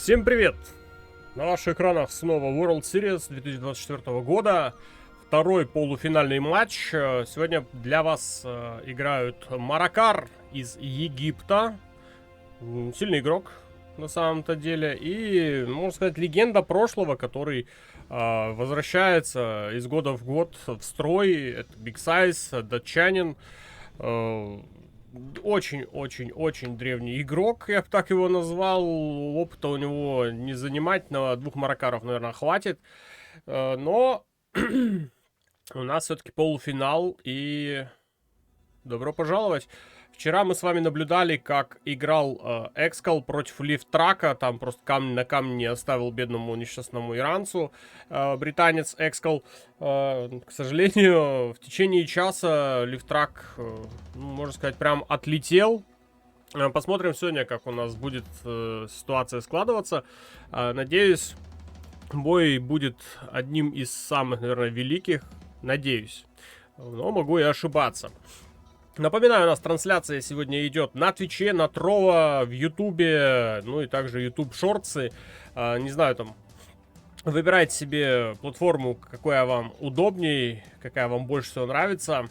Всем привет! На ваших экранах снова World Series 2024 года. Второй полуфинальный матч. Сегодня для вас играют Маракар из Египта. Сильный игрок на самом-то деле. И, можно сказать, легенда прошлого, который возвращается из года в год в строй. Это Big Size, датчанин. Очень-очень-очень древний игрок, я бы так его назвал. Опыта у него не занимать, на двух Маракаров, наверное, хватит. Но у нас все-таки полуфинал, и добро пожаловать. Вчера мы с вами наблюдали, как играл Экскал против Лифтрака. Там просто камень на камне не оставил бедному несчастному иранцу. Британец Экскал. К сожалению, в течение часа Лифтрак, можно сказать, прям отлетел. Посмотрим сегодня, как у нас будет ситуация складываться. Надеюсь, бой будет одним из самых, наверное, великих. Надеюсь. Но могу и ошибаться. Напоминаю, у нас трансляция сегодня идет на Твиче, на Трова, в Ютубе, ну и также Ютуб Шортсы. Не знаю, там, выбирайте себе платформу, какая вам удобней, какая вам больше всего нравится.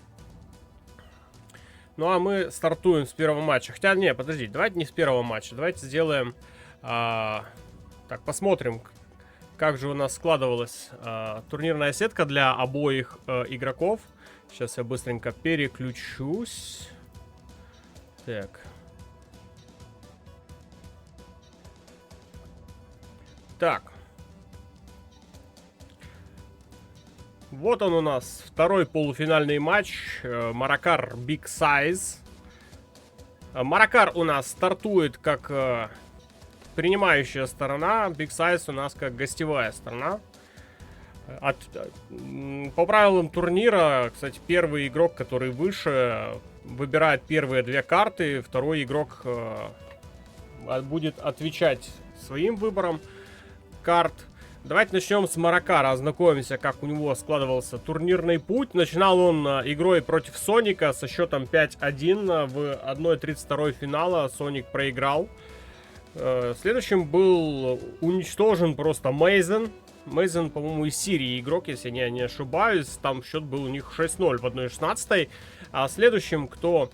Ну а мы стартуем с первого матча. Хотя, не, подождите, давайте не с первого матча. Давайте сделаем... так, посмотрим, как же у нас складывалась турнирная сетка для обоих игроков. Сейчас я быстренько переключусь. Так. Так. Вот он у нас, второй полуфинальный матч. Маракар Big Size. Маракар у нас стартует как принимающая сторона. Big Size у нас как гостевая сторона. По правилам турнира, кстати, первый игрок, который выше, выбирает первые две карты. Второй игрок будет отвечать своим выбором карт. Давайте начнем с Маракара. Ознакомимся, как у него складывался турнирный путь. Начинал он игрой против Соника со счетом 5-1. В 1:32 финала Соник проиграл. Следующим был уничтожен просто Мейзен. Мейзен, по-моему, из Сирии игрок, если я не ошибаюсь. Там счет был у них 6-0 в 1:16. А следующим, кто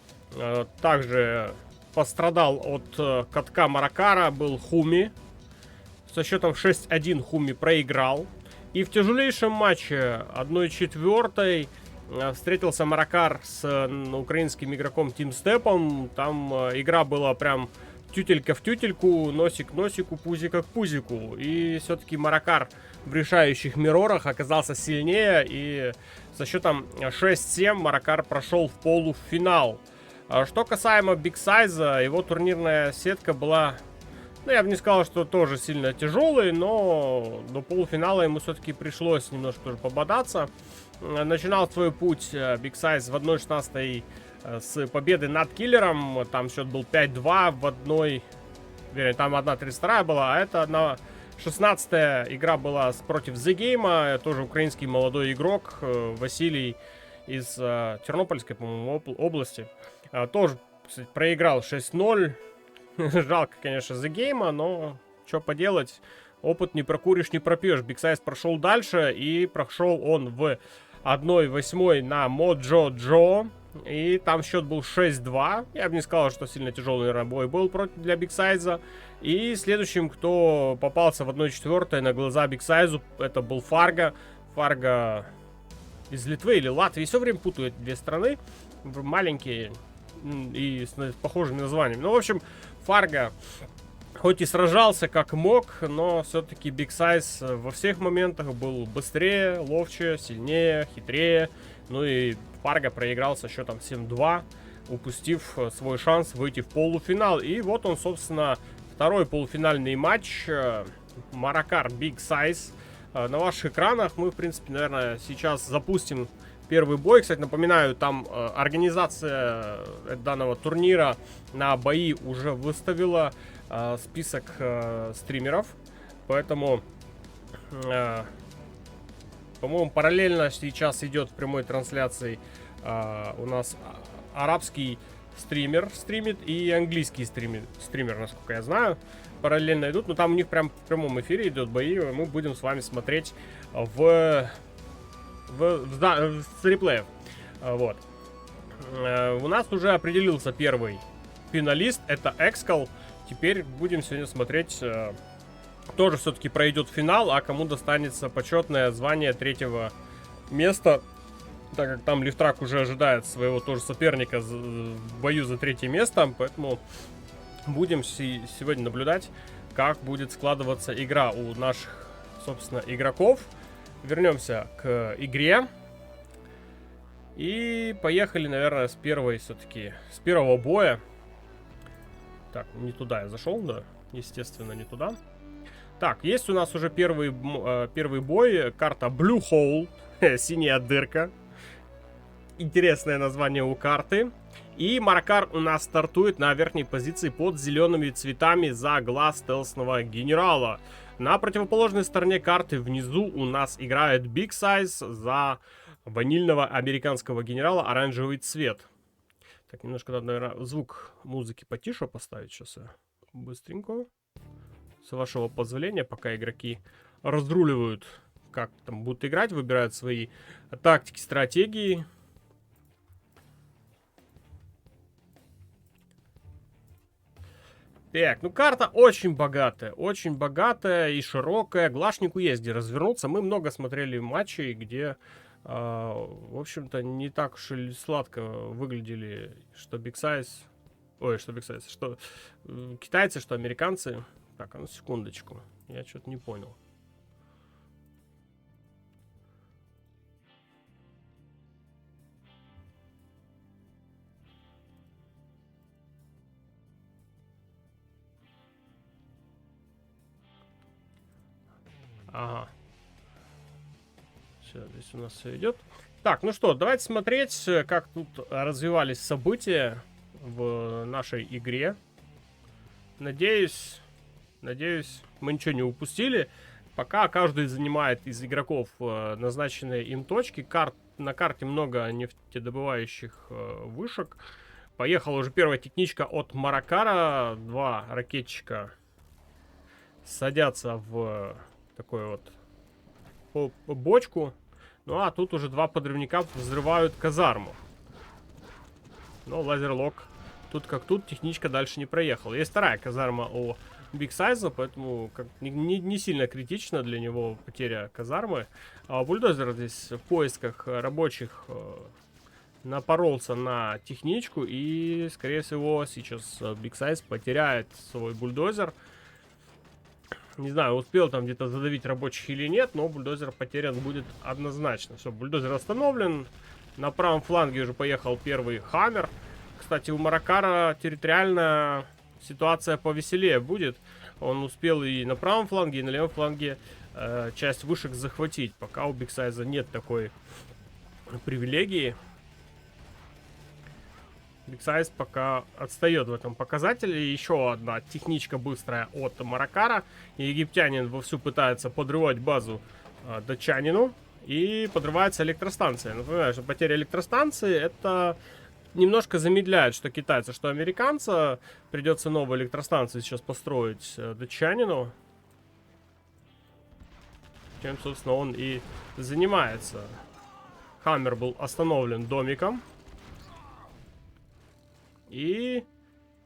также пострадал от катка Маракара, был Хуми. Со счетом 6-1 Хуми проиграл. И в тяжелейшем матче 1/4 встретился Маракар с украинским игроком Тим Степом. Там игра была прям тютелька в тютельку, носик к носику, пузико к пузику. И все-таки Маракар в решающих миррорах оказался сильнее. И со счетом 6-7 Маракар прошел в полуфинал. Что касаемо Big Size, его турнирная сетка была, ну, я бы не сказал, что тоже сильно тяжелый, но до полуфинала ему все-таки пришлось немножко тоже пободаться. Начинал свой путь Big Size в 1:16 с победы над Киллером. Там счет был 5-2 в одной... Вернее, там 1:32 была, а это 1:16 игра была против The Game. Тоже украинский молодой игрок Василий из Тернопольской, по-моему, области. Тоже, кстати, проиграл 6-0. Жалко, конечно, The Game, но что поделать. Опыт не прокуришь, не пропьешь. Big Size прошел дальше, и прошел он в 1:8 на Моджо Джо. И там счет был 6-2. Я бы не сказал, что сильно тяжелый бой был для Big Size. И следующим, кто попался в 1:4 на глаза Big Size, это был Фарго. Фарго из Литвы или Латвии. Все время путаю эти две страны. Маленькие и с похожими названиями. Ну, в общем, Фарго хоть и сражался как мог, но все-таки Big Size во всех моментах был быстрее, ловче, сильнее, хитрее. Ну и Фарго проиграл со счетом 7-2, упустив свой шанс выйти в полуфинал. И вот он, собственно, второй полуфинальный матч. Маракар Big Size. На ваших экранах мы, в принципе, наверное, сейчас запустим первый бой. Кстати, напоминаю, там организация данного турнира на бои уже выставила список стримеров. Поэтому... По-моему, параллельно сейчас идет в прямой трансляции у нас арабский стример стримит, и английский стример, насколько я знаю, параллельно идут. Но там у них прям в прямом эфире идет бои, и мы будем с вами смотреть с реплеев. Вот. У нас уже определился первый финалист, это Экскал. Теперь будем сегодня смотреть, тоже все-таки пройдет финал, а кому достанется почетное звание третьего места, так как там Лифтрак уже ожидает своего тоже соперника в бою за третье место. Поэтому будем сегодня наблюдать, как будет складываться игра у наших, собственно, игроков. Вернемся к игре. И поехали, наверное, с первого боя. Так, не туда я зашел, да? Естественно, не туда. Так, есть у нас уже первый бой. Карта Blue Hole. Синяя дырка. Интересное название у карты. И Маракар у нас стартует на верхней позиции под зелеными цветами за глаз стелсного генерала. На противоположной стороне карты внизу у нас играет Big Size за ванильного американского генерала оранжевый цвет. Так, немножко надо, наверное, звук музыки потише поставить. Сейчас я быстренько. С вашего позволения, пока игроки разруливают, как там будут играть, выбирают свои тактики, стратегии. Так, ну карта очень богатая и широкая. Глашнику есть где развернуться. Мы много смотрели матчей, где, в общем-то, не так уж и сладко выглядели, что Big Size... Ой, что Big Size, что китайцы, что американцы. Так, а ну секундочку, я что-то не понял. Ага. Все, здесь у нас все идет. Так, ну что, давайте смотреть, как тут развивались события в нашей игре. Надеюсь, мы ничего не упустили. Пока каждый занимает из игроков назначенные им точки. На карте много нефтедобывающих вышек. Поехала уже первая техничка от Маракара. Два ракетчика садятся в такой вот бочку. Ну а тут уже два подрывника взрывают казарму. Но лазерлок тут как тут, техничка дальше не проехала. Есть вторая казарма у Big Size, поэтому не сильно критично для него потеря казармы. А бульдозер здесь в поисках рабочих напоролся на техничку, и, скорее всего, сейчас Big Size потеряет свой бульдозер. Не знаю, успел там где-то задавить рабочих или нет, но бульдозер потерян будет однозначно. Все, бульдозер остановлен. На правом фланге уже поехал первый Хаммер. Кстати, у Маракара территориально ситуация повеселее будет. Он успел и на правом фланге, и на левом фланге часть вышек захватить. Пока у Big Size нет такой привилегии. Big Size пока отстает в этом показателе. Еще одна техничка быстрая от Маракара. Египтянин вовсю пытается подрывать базу датчанину. И подрывается электростанция. Напоминаю, что потеря электростанции это немножко замедляет что китайца, что американца. Придется новую электростанцию сейчас построить датчанину. Чем, собственно, он и занимается. Хаммер был остановлен домиком. И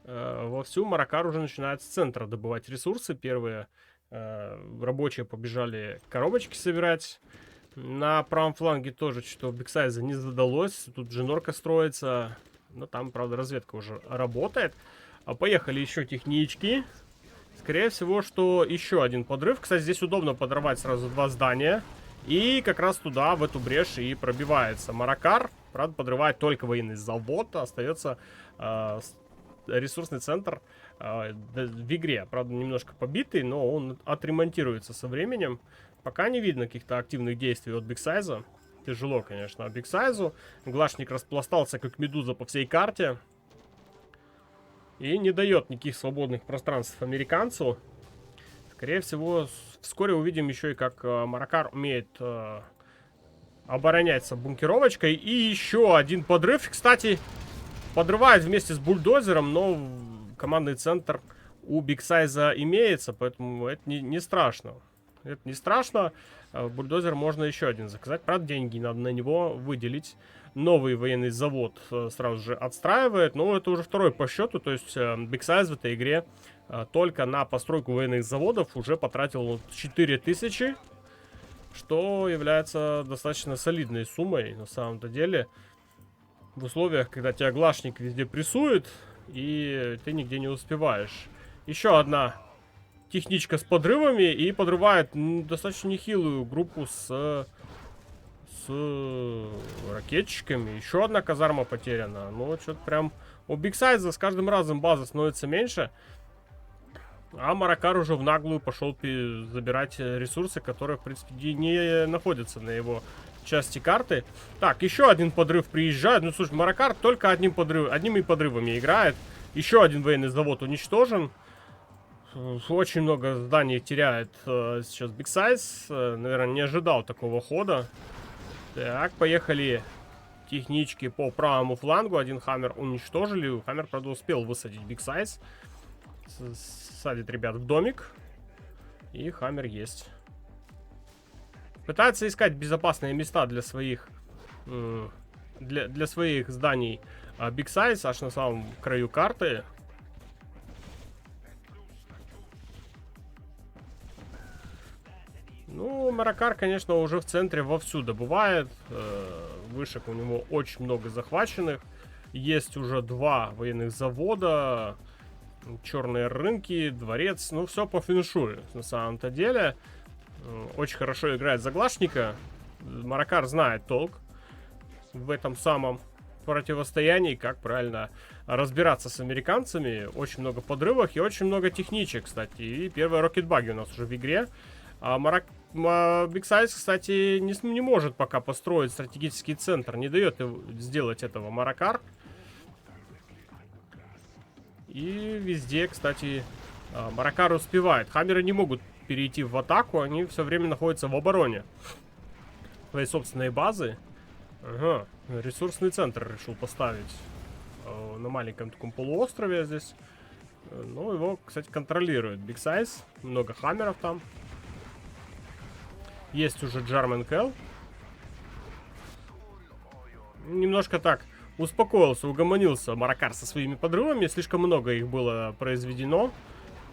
вовсю Маракар уже начинает с центра добывать ресурсы. Первые рабочие побежали коробочки собирать. На правом фланге тоже что-то у Big Size не задалось. Тут Джинорка строится. Но там, правда, разведка уже работает. А поехали еще технички. Скорее всего, что еще один подрыв. Кстати, здесь удобно подорвать сразу два здания. И как раз туда, в эту брешь, и пробивается Маракар. Правда, подрывает только военный завод. Остается ресурсный центр в игре. Правда, немножко побитый, но он отремонтируется со временем. Пока не видно каких-то активных действий от Big Size. Тяжело, конечно, Big Size. Глашник распластался, как медуза, по всей карте. И не дает никаких свободных пространств американцу. Скорее всего, вскоре увидим еще и как Маракар умеет обороняться бункеровочкой. И еще один подрыв. Кстати, Подрывает вместе с бульдозером, но командный центр у Биг Сайза имеется, поэтому это не страшно. Это не страшно. Бульдозер можно еще один заказать. Правда, деньги надо на него выделить. Новый военный завод сразу же отстраивает. Но это уже второй по счету. То есть Биг Сайз в этой игре только на постройку военных заводов уже потратил 4000. Что является достаточно солидной суммой на самом-то деле. В условиях, когда тебя глашник везде прессует, и ты нигде не успеваешь. Еще одна техничка с подрывами, и подрывает достаточно нехилую группу с ракетчиками. Еще одна казарма потеряна. Ну, что-то прям у Биг Сайза с каждым разом база становится меньше. А Маракар уже в наглую пошел забирать ресурсы, которые, в принципе, не находятся на его части карты. Так, еще один подрыв приезжает. Ну, слушай, Маракар только одними подрывами играет. Еще один военный завод уничтожен. Очень много зданий теряет сейчас Биг Сайз. Наверное, не ожидал такого хода. Так, поехали технички по правому флангу. Один Хаммер уничтожили. Хаммер, правда, успел высадить Биг Сайз. Садит ребят в домик. И Хаммер есть. Пытается искать безопасные места для своих для своих зданий Биг Сайз аж на самом краю карты. Ну, Маракар, конечно, уже в центре вовсю добывает. Вышек у него очень много захваченных. Есть уже 2 военных завода. Черные рынки, дворец. Ну, все по фэншую на самом-то деле. Очень хорошо играет заглашника. Маракар знает толк в этом самом противостоянии, как правильно разбираться с американцами. Очень много подрывов и очень много техничек, кстати. И первые рокетбаги у нас уже в игре. Биг Сайз, кстати, не может пока построить стратегический центр. Не дает сделать этого Маракар. И везде, кстати, Маракар успевает. Хаммеры не могут перейти в атаку. Они все время находятся в обороне своей собственной базы. Ага, ресурсный центр решил поставить на маленьком таком полуострове здесь. Ну, его, кстати, контролирует Биг Сайз. Много хаммеров там. Есть уже Джармен Келл. Немножко так успокоился, угомонился Маракар со своими подрывами. Слишком много их было произведено.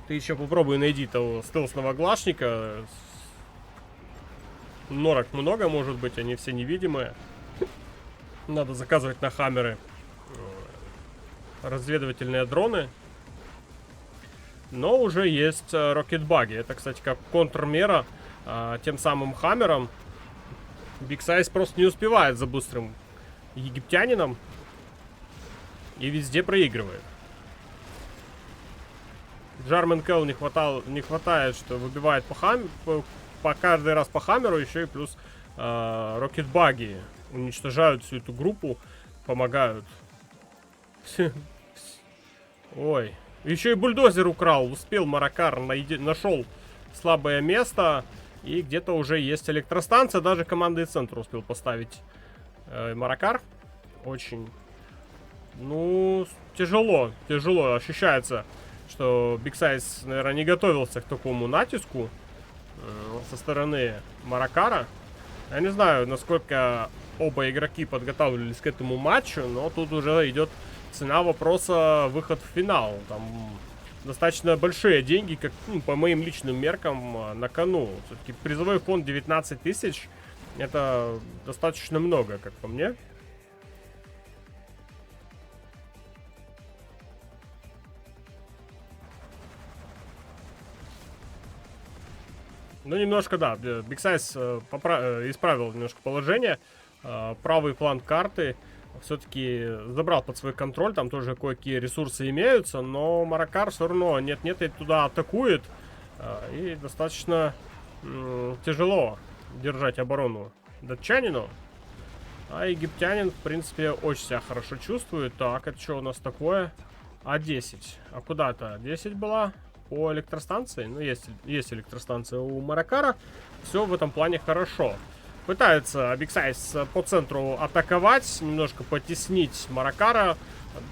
Ты еще попробуй найди того стелсного глашника. Норок много, может быть, они все невидимые. Надо заказывать на хаммеры разведывательные дроны. Но уже есть рокетбаги. Это, кстати, как контрмера тем самым хаммером. Биг Сайз просто не успевает за быстрым египтянином. И везде проигрывает. Джармен Келл не хватает, что выбивает по каждый раз по хаммеру. Еще и плюс рокетбаги уничтожают всю эту группу. Помогают. Ой. Еще и бульдозер украл. Успел Маракар, нашел слабое место. И где-то уже есть электростанция. Даже командный центр успел поставить Маракар. Очень... Ну, тяжело ощущается, что Биг Сайз, наверное, не готовился к такому натиску со стороны Маракара. Я не знаю, насколько оба игроки подготавливались к этому матчу, но тут уже идет цена вопроса выход в финал. Там достаточно большие деньги, как по моим личным меркам, на кону. Все-таки призовой фонд 19 тысяч. Это достаточно много, как по мне. Ну, немножко, да, Биг Сайз исправил немножко положение. Правый фланг карты все-таки забрал под свой контроль. Там тоже кое-какие ресурсы имеются. Но Маракар все равно нет-нет и туда атакует. И достаточно тяжело держать оборону датчанину. А египтянин, в принципе, очень себя хорошо чувствует. Так, это что у нас такое? А10. А куда-то 10 была? По электростанции, ну есть электростанция у Маракара, все в этом плане хорошо. Пытается Биг Сайз по центру атаковать, немножко потеснить Маракара.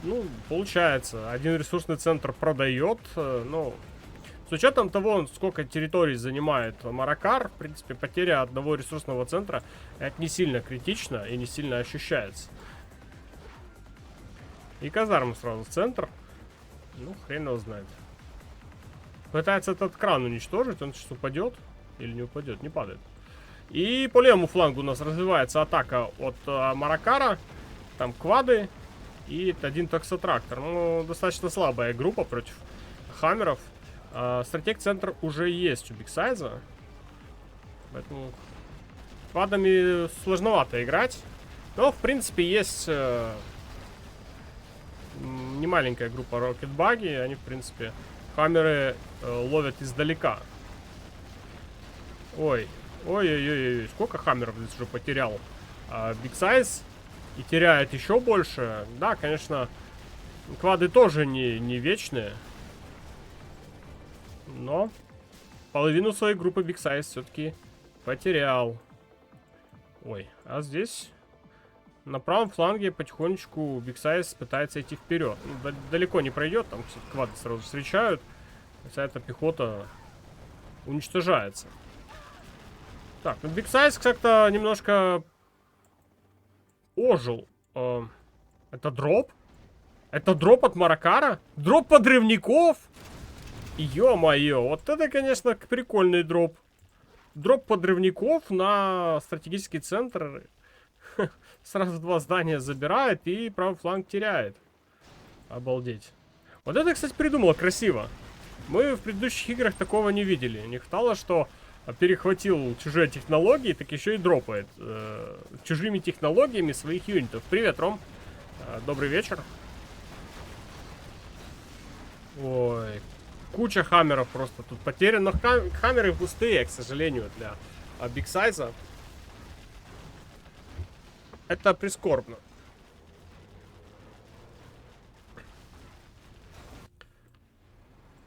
Ну, получается, один ресурсный центр продает, ну, с учетом того, сколько территорий занимает Маракар, в принципе, потеря одного ресурсного центра, это не сильно критично и не сильно ощущается. И казарму сразу в центр. Ну, хрен его знает. Пытается этот кран уничтожить, он сейчас упадет. Или не упадет, не падает. И по левому флангу у нас развивается атака от Маракара. Там квады и один таксотрактор. Ну, достаточно слабая группа против хаммеров. Стратег-центр уже есть у Бигсайза. Поэтому квадами сложновато играть. Но, в принципе, есть немаленькая группа рокетбаги. Они, в принципе, хаммеры ловят издалека. Ой. Ой-ой-ой, сколько хаммеров здесь уже потерял Бигсайз. И теряет еще больше. Да, конечно, квады тоже не вечные. Но половину своей группы Бигсайз все-таки потерял. Ой, а здесь на правом фланге потихонечку Бигсайз пытается идти вперед. Ну, далеко не пройдет, там квады сразу встречают. Вся эта пехота уничтожается. Так, ну Бигсайз как-то немножко ожил. Это дроп? Это дроп от Маракара? Дроп подрывников? Ё-моё, вот это, конечно, прикольный дроп. Дроп подрывников на стратегический центр. Сразу два здания забирает и правый фланг теряет. Обалдеть. Вот это, кстати, придумало красиво. Мы в предыдущих играх такого не видели. Не хватало, что перехватил чужие технологии, так еще и дропает чужими технологиями своих юнитов. Привет, Ром. Добрый вечер. Ой, куча хаммеров просто тут потеряно. Но хаммеры пустые, к сожалению, для Бигсайза. Это прискорбно.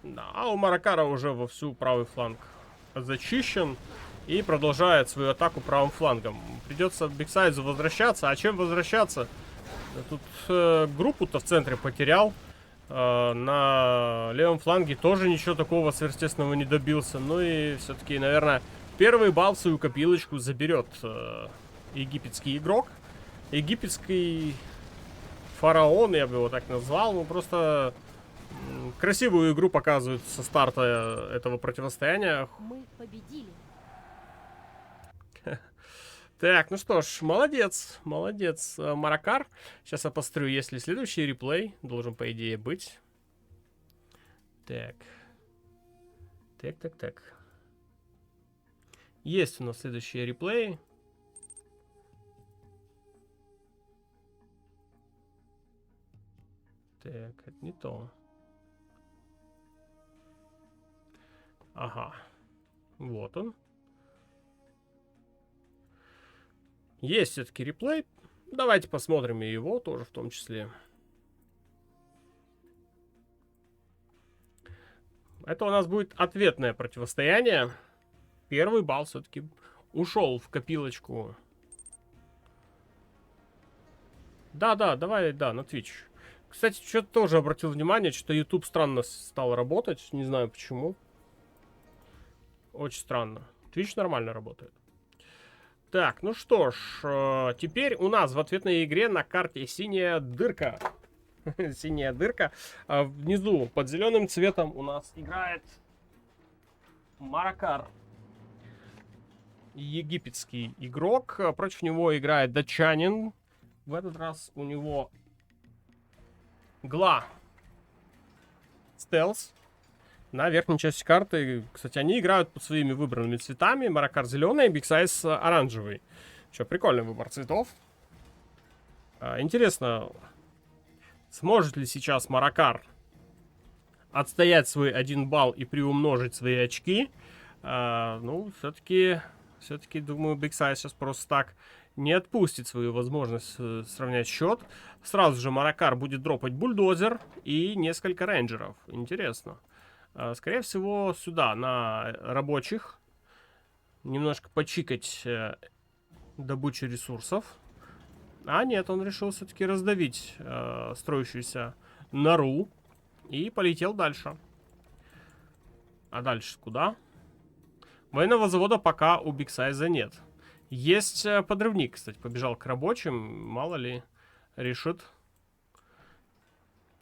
Да, а у Маракара уже вовсю правый фланг зачищен и продолжает свою атаку правым флангом. Придется Бигсайзу возвращаться. А чем возвращаться? Тут группу-то в центре потерял. На левом фланге тоже ничего такого сверхъестественного не добился. Ну и все-таки, наверное, первый балл в свою копилочку заберет египетский игрок. Египетский фараон, я бы его так назвал. Ну, просто красивую игру показывают со старта этого противостояния. Мы победили. Так, ну что ж, молодец, молодец, Маракар. Сейчас я посмотрю, есть ли следующий реплей. Должен, по идее, быть. Так. Так. Есть у нас следующий реплей. Так, это не то. Ага. Вот он. Есть все-таки реплей. Давайте посмотрим и его тоже в том числе. Это у нас будет ответное противостояние. Первый балл все-таки ушел в копилочку. Да, давай, на Twitch. Кстати, что-то тоже обратил внимание, что YouTube странно стал работать. Не знаю почему. Очень странно. Twitch нормально работает. Так, ну что ж, теперь у нас в ответной игре на карте синяя дырка. Синяя дырка. Внизу под зеленым цветом у нас играет Маракар. Египетский игрок. Против него играет датчанин. В этот раз у него Гла. Стелс. На верхней части карты, кстати, они играют под своими выбранными цветами. Маракар зеленый, Бигсайз оранжевый. Что, прикольный выбор цветов. Интересно, сможет ли сейчас Маракар отстоять свой 1 балл и приумножить свои очки? Ну, все-таки, думаю, Бигсайз сейчас просто так не отпустит свою возможность сравнять счет. Сразу же Маракар будет дропать бульдозер и несколько рейнджеров. Интересно. Скорее всего, сюда, на рабочих. Немножко почикать добычу ресурсов. А нет, он решил все-таки раздавить строящуюся нору и полетел дальше. А дальше куда? Военного завода пока у Бигсайза нет. Есть подрывник, кстати, побежал к рабочим. Мало ли, решит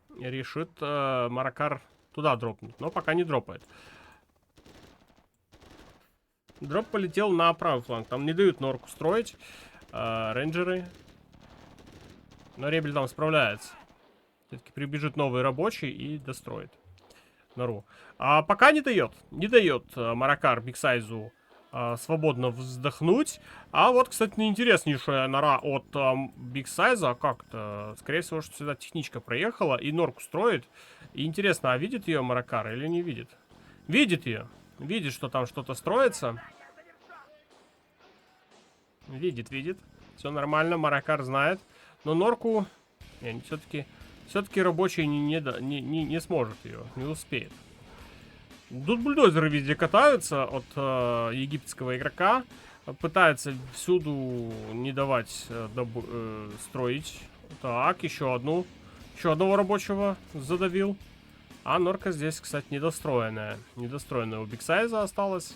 Маракар туда дропнуть. Но пока не дропает. Дроп полетел на правый фланг. Там не дают норку строить. Рейнджеры. Но Ребель там справляется. Все-таки прибежит новый рабочий и достроит нору. А пока не дает. Не дает Маракар Бигсайзу свободно вздохнуть. А вот, кстати, интереснейшая нора от Бигсайза. Как-то, скорее всего, что сюда техничка проехала и норку строит. И интересно, а видит ее Маракар или не видит? Видит ее. Видит, что там что-то строится. Видит. Все нормально, Маракар знает. Но норку все-таки рабочий не сможет ее, не успеет. Тут бульдозеры везде катаются от египетского игрока. Пытается всюду не давать строить. Так, еще одного рабочего задавил. А норка здесь, кстати, недостроенная. Недостроенная у Бигсайза осталась.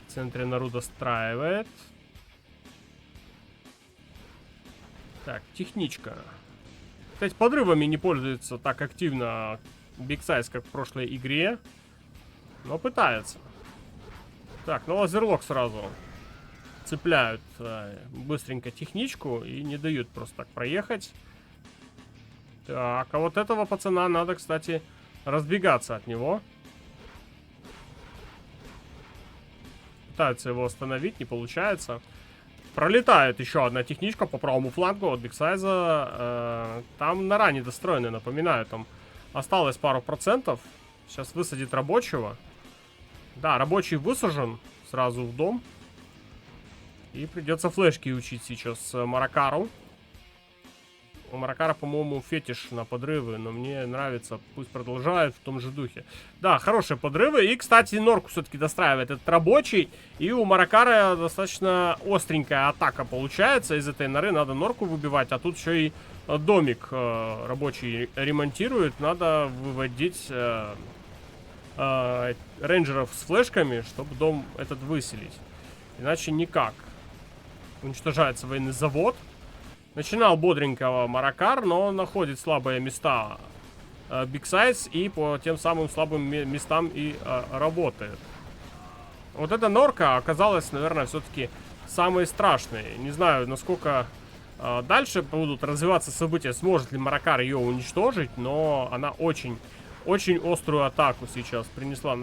В центре нору достраивает. Так, техничка. Кстати, подрывами не пользуется так активно Бигсайз, как в прошлой игре. Но пытается. Так, ну лазерлок сразу цепляют быстренько техничку и не дают просто так проехать. Так, а вот этого пацана надо, кстати, разбегаться от него. Пытаются его остановить, не получается. Пролетает еще одна техничка по правому флангу от Бигсайза. Там нора недостроенная, напоминаю. Там осталось пару процентов. Сейчас высадит рабочего. Да, рабочий высажен сразу в дом. И придется флешки учить сейчас Маракару. У Маракара, по-моему, фетиш на подрывы, но мне нравится, пусть продолжает в том же духе. Да, хорошие подрывы. И, кстати, норку все-таки достраивает этот рабочий. И у Маракара достаточно остренькая атака получается. Из этой норы надо норку выбивать, а тут еще и домик рабочий ремонтирует. Надо выводить рейнджеров с флешками, чтобы дом этот выселить. Иначе никак. Уничтожается военный завод. Начинал бодренького Маракар, но он находит слабые места Бигсайз и по тем самым слабым местам и работает. Вот эта норка оказалась, наверное, все-таки самой страшной. Не знаю, насколько дальше будут развиваться события, сможет ли Маракар ее уничтожить, но она очень острую атаку сейчас принесла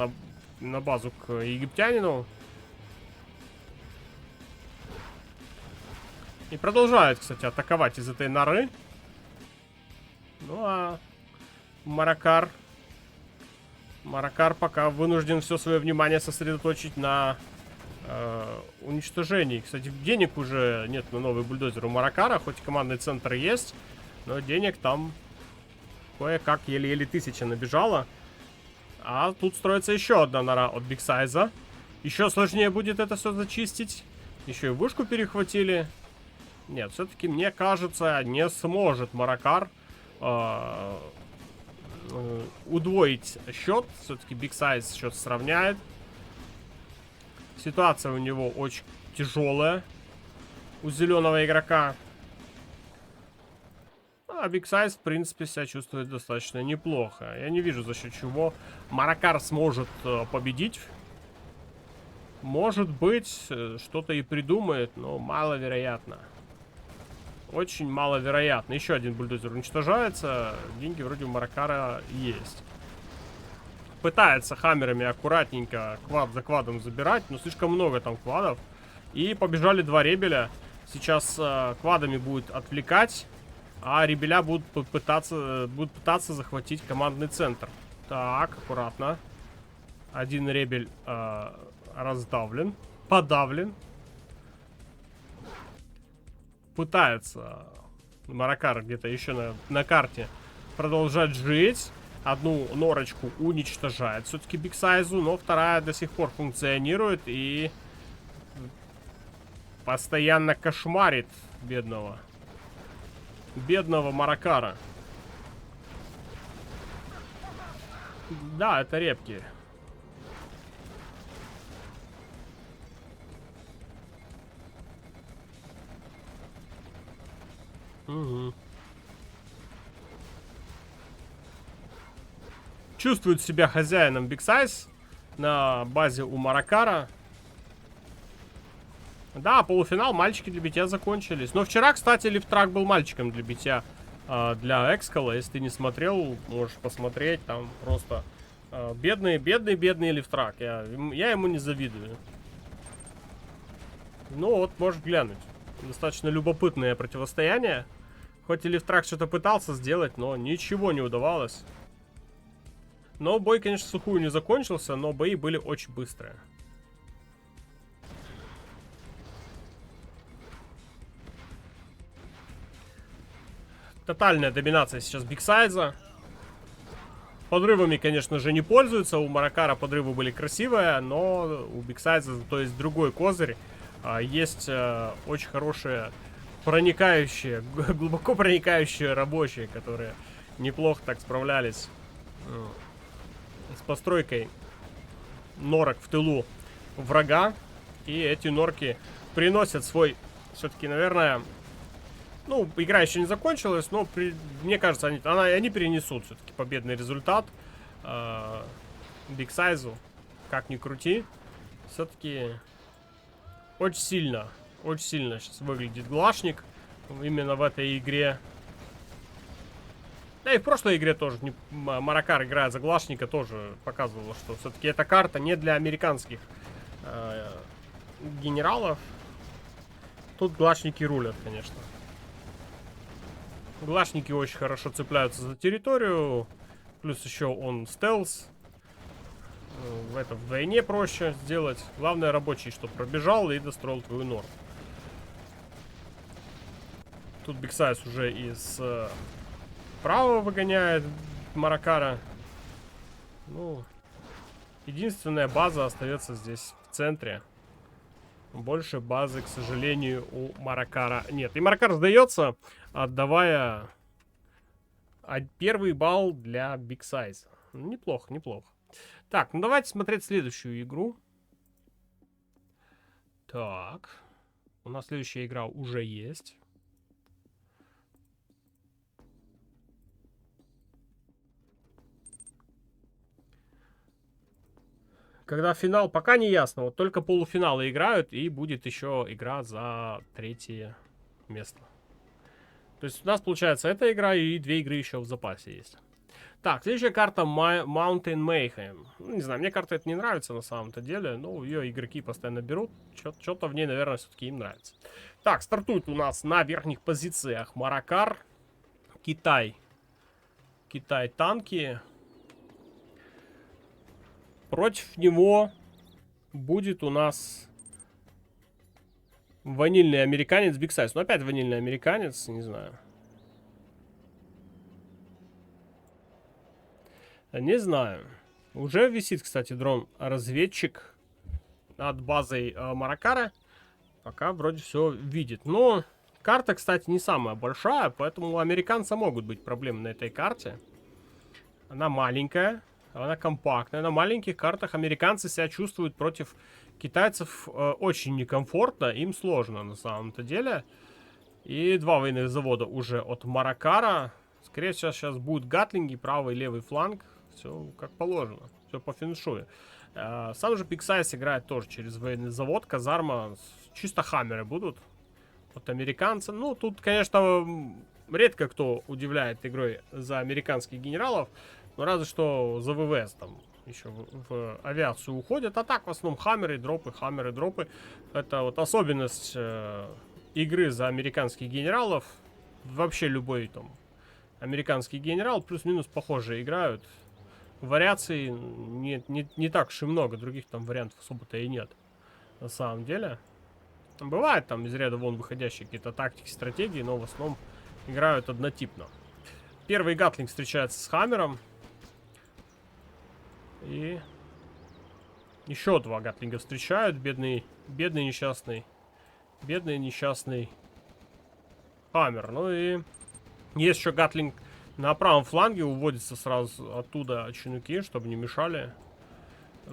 на базу к египтянину. И продолжают, кстати, атаковать из этой норы. Ну а Маракар пока вынужден все свое внимание сосредоточить на уничтожении. Кстати, денег уже нет на новый бульдозер у Маракара, хоть командный центр есть, но денег там кое-как еле-еле 1000 набежало. А тут строится еще одна нора от Бигсайза. Еще сложнее будет это все зачистить. Еще и вышку перехватили. Нет, все-таки, мне кажется, не сможет Маракар удвоить счет. Все-таки Бигсайз счет сравняет. Ситуация у него очень тяжелая. У зеленого игрока. А Бигсайз, в принципе, себя чувствует достаточно неплохо. Я не вижу, за счет чего Маракар сможет победить. Может быть, что-то и придумает, но маловероятно. Очень маловероятно. Еще один бульдозер уничтожается. Деньги вроде у Маракара есть. Пытается хаммерами аккуратненько квад за квадом забирать, но слишком много там квадов. И побежали два ребеля. Сейчас квадами будет отвлекать, а ребеля будут пытаться захватить командный центр. Так, аккуратно. Один ребель раздавлен, подавлен. Пытается Маракар где-то еще на карте продолжать жить. Одну норочку уничтожает все-таки Бигсайзу, но вторая до сих пор функционирует. И Постоянно кошмарит бедного. Бедного Маракара. Да, это репки. Угу. Чувствует себя хозяином Big Size на базе у Маракара. Да, полуфинал, мальчики для битья закончились. Но вчера, кстати, Лифтрак был мальчиком для битья для Экскала. Если ты не смотрел, можешь посмотреть. Там просто бедный Лифтрак. Я ему не завидую. Ну вот, можешь глянуть. Достаточно любопытное противостояние. Хоть и Лифтрак что-то пытался сделать, но ничего не удавалось. Но бой, конечно, сухую не закончился, но бои были очень быстрые. Тотальная доминация сейчас Big Size. Подрывами, конечно же, не пользуются. У Маракара подрывы были красивые, но у Big Size, то есть другой козырь. Есть очень хорошие проникающие, глубоко проникающие рабочие, которые неплохо так справлялись с постройкой норок в тылу врага. И эти норки приносят свой, все-таки, наверное... Ну, игра еще не закончилась, но мне кажется, они перенесут все-таки победный результат Big Size, как ни крути. Все-таки очень сильно сейчас выглядит Глашник именно в этой игре. Да и в прошлой игре тоже Маракар, играя за Глашника, тоже показывала, что все-таки эта карта не для американских генералов. Тут Глашники рулят, конечно. Глашники очень хорошо цепляются за территорию. Плюс еще он стелс. Это вдвойне проще сделать. Главное, рабочий, что пробежал и достроил твою нору. Тут Big Size уже из правого выгоняет Маракара. Ну, единственная база остается здесь в центре. Больше базы, к сожалению, у Маракара нет. И Маракар сдается, отдавая первый балл для Big Size. Неплохо, неплохо. Так, ну давайте смотреть следующую игру. Так. У нас следующая игра уже есть. Когда финал, пока не ясно. Вот только полуфиналы играют, и будет еще игра за третье место. То есть у нас, получается, эта игра и две игры еще в запасе есть. Так, следующая карта Mountain Mayhem. Ну, не знаю, мне карта это не нравится на самом-то деле. Но ее игроки постоянно берут. Что-то в ней, наверное, все-таки им нравится. Так, стартует у нас на верхних позициях Маракар. Китай. Китай танки. Против него будет у нас ванильный американец Big Size. Ну, опять ванильный американец, не знаю. Не знаю. Уже висит, кстати, дрон-разведчик над базой Маракара. Пока вроде все видит. Но карта, кстати, не самая большая, поэтому у американца могут быть проблемы на этой карте. Она маленькая. Она компактная. На маленьких картах американцы себя чувствуют против китайцев очень некомфортно. Им сложно на самом-то деле. И два военных завода уже от Маракара. Скорее всего, сейчас будут гатлинги, правый и левый фланг. Все как положено. Все по феншую. Сам же Big Size играет тоже через военный завод. Казарма. Чисто хаммеры будут от американца. Ну, тут, конечно, редко кто удивляет игрой за американских генералов. Ну, разве что за ВВС там еще в авиацию уходят. А так, в основном, хаммеры, дропы. Это вот особенность игры за американских генералов. Вообще любой там американский генерал плюс-минус похоже играют. Вариаций не так уж и много. Других там вариантов особо-то и нет. На самом деле. Бывает там из ряда вон выходящие какие-то тактики, стратегии, но в основном играют однотипно. Первый гатлинг встречается с хаммером. И еще два гатлинга встречают. Бедный несчастный Бедный несчастный Хаммер. Ну и есть еще гатлинг на правом фланге. Уводится сразу оттуда чинуки, чтобы не мешали.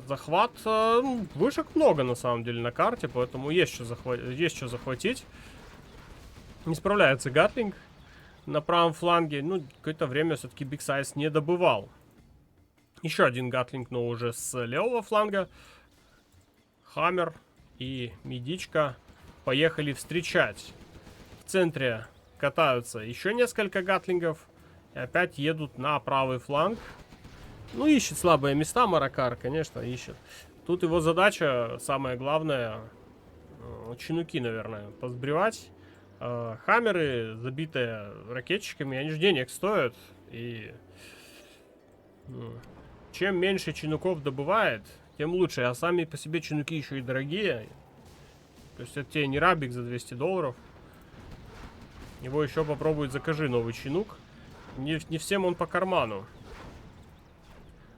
Захват. Вышек много на самом деле на карте, поэтому есть что захватить. Не справляется гатлинг на правом фланге. Ну, какое-то время все-таки Big Size не добывал. Еще один гатлинг, но уже с левого фланга. Хаммер и медичка поехали встречать. В центре катаются еще несколько гатлингов. И опять едут на правый фланг. Ну, ищет слабые места Маракар, конечно, ищет. Тут его задача, самое главное, чинуки, наверное, позбривать. Хаммеры, забитые ракетчиками, они же денег стоят. И чем меньше чинуков добывает, тем лучше. А сами по себе чинуки еще и дорогие. То есть это тебе не рабик за $200. Его еще попробует закажи новый чинук. Не всем он по карману.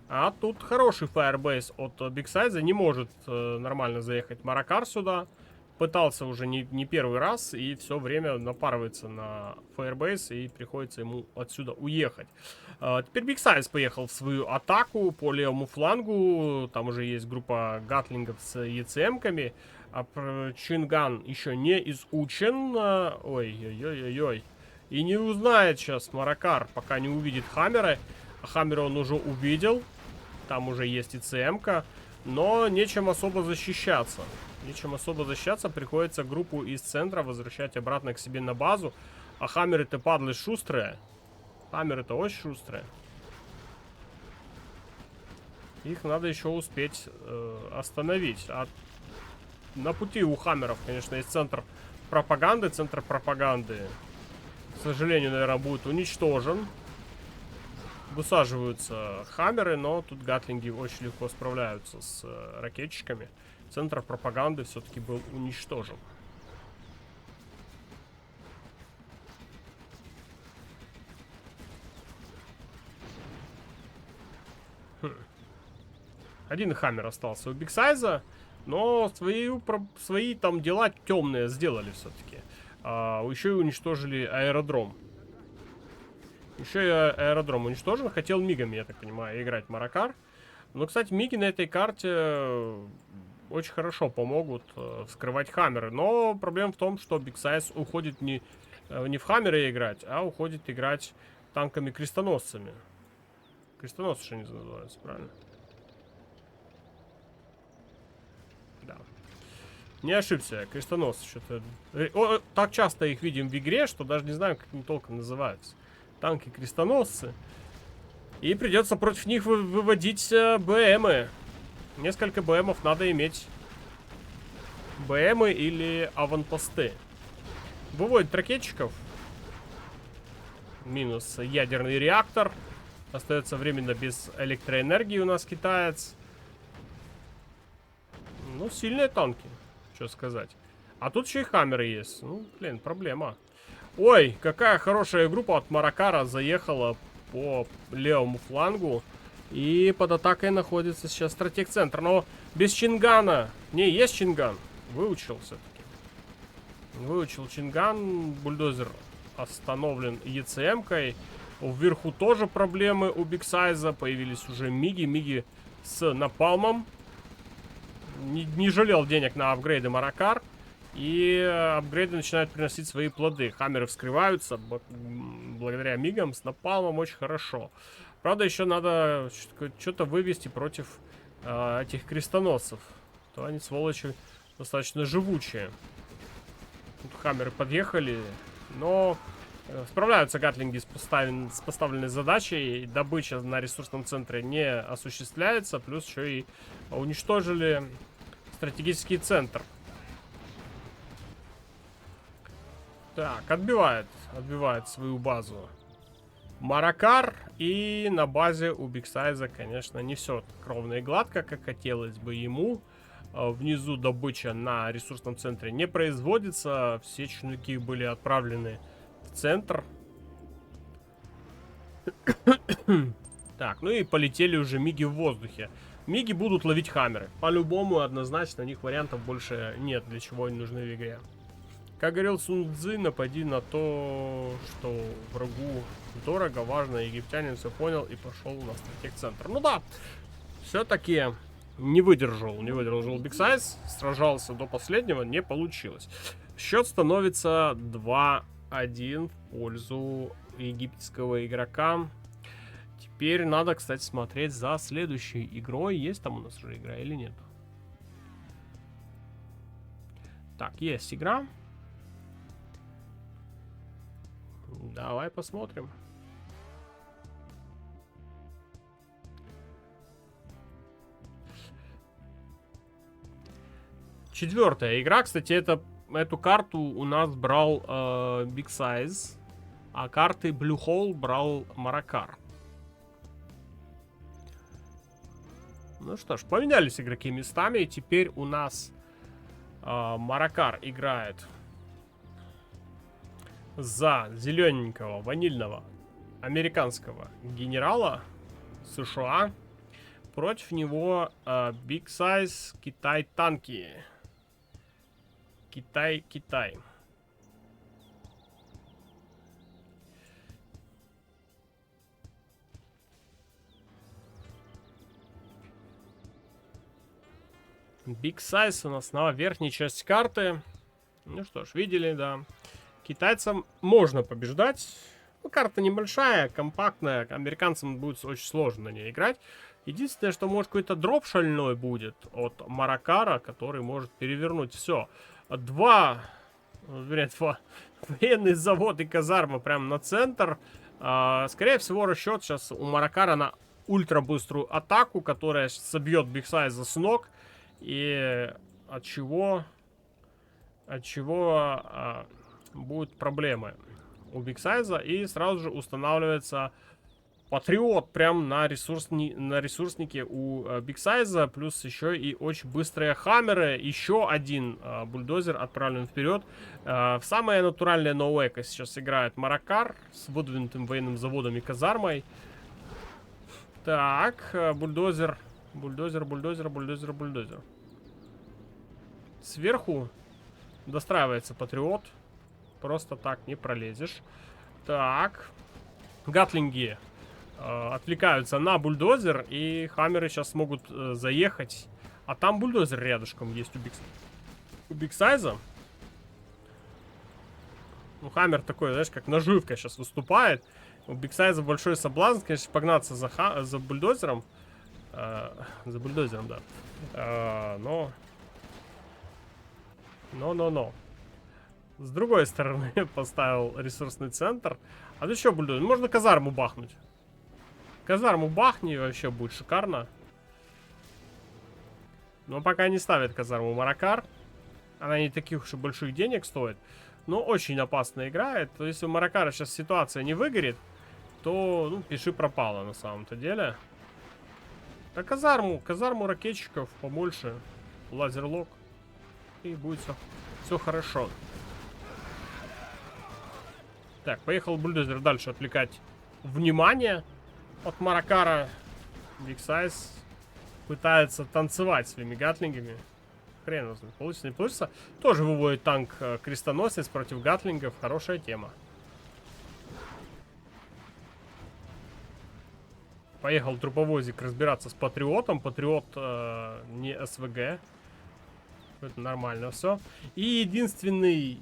А тут хороший фаербейс от Big Size. Не может нормально заехать Маракар сюда. Пытался уже не первый раз. И все время напарывается на фаербейс. И приходится ему отсюда уехать. Теперь Big Size поехал в свою атаку по левому флангу. Там уже есть группа гатлингов с ЕЦМ-ками. А Чинган еще не изучен. Ой-ой-ой-ой. И не узнает сейчас Маракар, пока не увидит Хаммера. А Хаммера он уже увидел. Там уже есть и ЦМ-ка. Но нечем особо защищаться. Нечем особо защищаться. Приходится группу из центра возвращать обратно к себе на базу. А Хаммеры-то падлы шустрые. Хаммеры-то очень шустрые. Их надо еще успеть остановить. А на пути у Хаммеров, конечно, есть центр пропаганды. Центр пропаганды, к сожалению, наверное, будет уничтожен. Высаживаются Хаммеры, но тут гатлинги очень легко справляются с ракетчиками. Центр пропаганды все-таки был уничтожен. Один Хаммер остался у Big Size, но свои там дела темные сделали все-таки. Еще и уничтожили аэродром. Еще и аэродром уничтожен. Хотел мигами, я так понимаю, играть Маракар. Но, кстати, миги на этой карте очень хорошо помогут вскрывать Хаммеры. Но проблема в том, что Big Size уходит не в Хаммеры играть, а уходит играть танками-крестоносцами. Крестоносцы же они называются, правильно? Да. Не ошибся, крестоносцы что-то... Так часто их видим в игре, что даже не знаю, как они толком называются. Танки-крестоносцы. И придется против них выводить БМы. Несколько БМов надо иметь. БМы или аванпосты. Выводит ракетчиков. Минус ядерный реактор. Остается временно без электроэнергии у нас китаец. Ну, сильные танки. Что сказать. А тут еще и Хаммеры есть. Ну, блин, проблема. Ой, какая хорошая группа от Маракара заехала по левому флангу. И под атакой находится сейчас стратег-центр. Но без Чингана. Не, есть Чинган. Выучил все-таки. Выучил Чинган. Бульдозер остановлен ЕЦМ-кой. Вверху тоже проблемы у Big Size. Появились уже миги. Миги с напалмом. Не жалел денег на апгрейды Маракар. И апгрейды начинают приносить свои плоды. Хаммеры вскрываются благодаря мигам с напалмом очень хорошо. Правда, еще надо что-то вывести против этих крестоносцев. То они, сволочи, достаточно живучие. Тут Хаммеры подъехали. Но справляются гатлинги с поставленной задачей. Добыча на ресурсном центре не осуществляется. Плюс еще и уничтожили стратегический центр. Так, отбивает свою базу Маракар. И на базе у Big Size, конечно, не все так ровно и гладко, как хотелось бы ему. Внизу добыча на ресурсном центре не производится. Все чинуки были отправлены в центр. Так, ну и полетели уже миги в воздухе. Миги будут ловить Хаммеры. По-любому, однозначно, у них вариантов больше нет, для чего они нужны в игре. Как говорил Сун Цзы, напади на то, что врагу дорого, важно. Египтянин все понял и пошел на стратег-центр. Ну да, все-таки не выдержал Big Size, сражался до последнего, не получилось. Счет становится 2-1 в пользу египетского игрока. Теперь надо, кстати, смотреть за следующей игрой. Есть там у нас уже игра или нет? Так, есть игра. Давай посмотрим. Четвертая игра, кстати, эту карту у нас брал Big Size, а карты Blue Hole брал Маракар. Ну что ж, поменялись игроки местами, и теперь у нас Маракар играет за зелененького, ванильного, американского генерала США. Против него Big Size, Китай, танки. Китай. Big Size у нас на верхней части карты. Ну что ж, видели, да. Китайцам можно побеждать. Ну, карта небольшая, компактная. Американцам будет очень сложно на ней играть. Единственное, что может какой-то дроп шальной будет от Маракара, который может перевернуть все. Два военный завод и казарма прямо на центр. Скорее всего, расчет сейчас у Маракара на ультрабыструю атаку, которая собьет Big Size с ног. И от чего будут проблемы у Big Size. И сразу же устанавливается Патриот прям на ресурснике у Big Size. Плюс еще и очень быстрые хаммеры. Еще один бульдозер отправлен вперед. В самое натуральное ноуэко сейчас играет Маракар с выдвинутым военным заводом и казармой. Так, бульдозер. Бульдозер. Сверху достраивается Патриот. Просто так не пролезешь. Так. Гатлинги отвлекаются на бульдозер. И хаммеры сейчас смогут заехать. А там бульдозер рядышком есть у Big Size. Ну, хаммер такой, знаешь, как наживка сейчас выступает. У Big Size большой соблазн, конечно, погнаться за бульдозером. За бульдозером, да. Но. С другой стороны поставил ресурсный центр. А тут еще бульдозер. Можно казарму бахнуть. Казарму бахни, вообще будет шикарно. Но пока не ставит казарму Маракар. Она не таких уж и больших денег стоит. Но очень опасно играет. То есть у Маракара сейчас ситуация не выгорит, то, ну, пиши пропало на самом-то деле. А казарму ракетчиков побольше. Лазерлок. И будет все хорошо. Так, поехал бульдозер дальше отвлекать внимание от Маракара. Big Size пытается танцевать своими гатлингами. Хрен знает, получится, не получится. Тоже выводит танк крестоносец против гатлингов. Хорошая тема. Поехал труповозик разбираться с Патриотом. Патриот не СВГ. Это нормально все. И единственный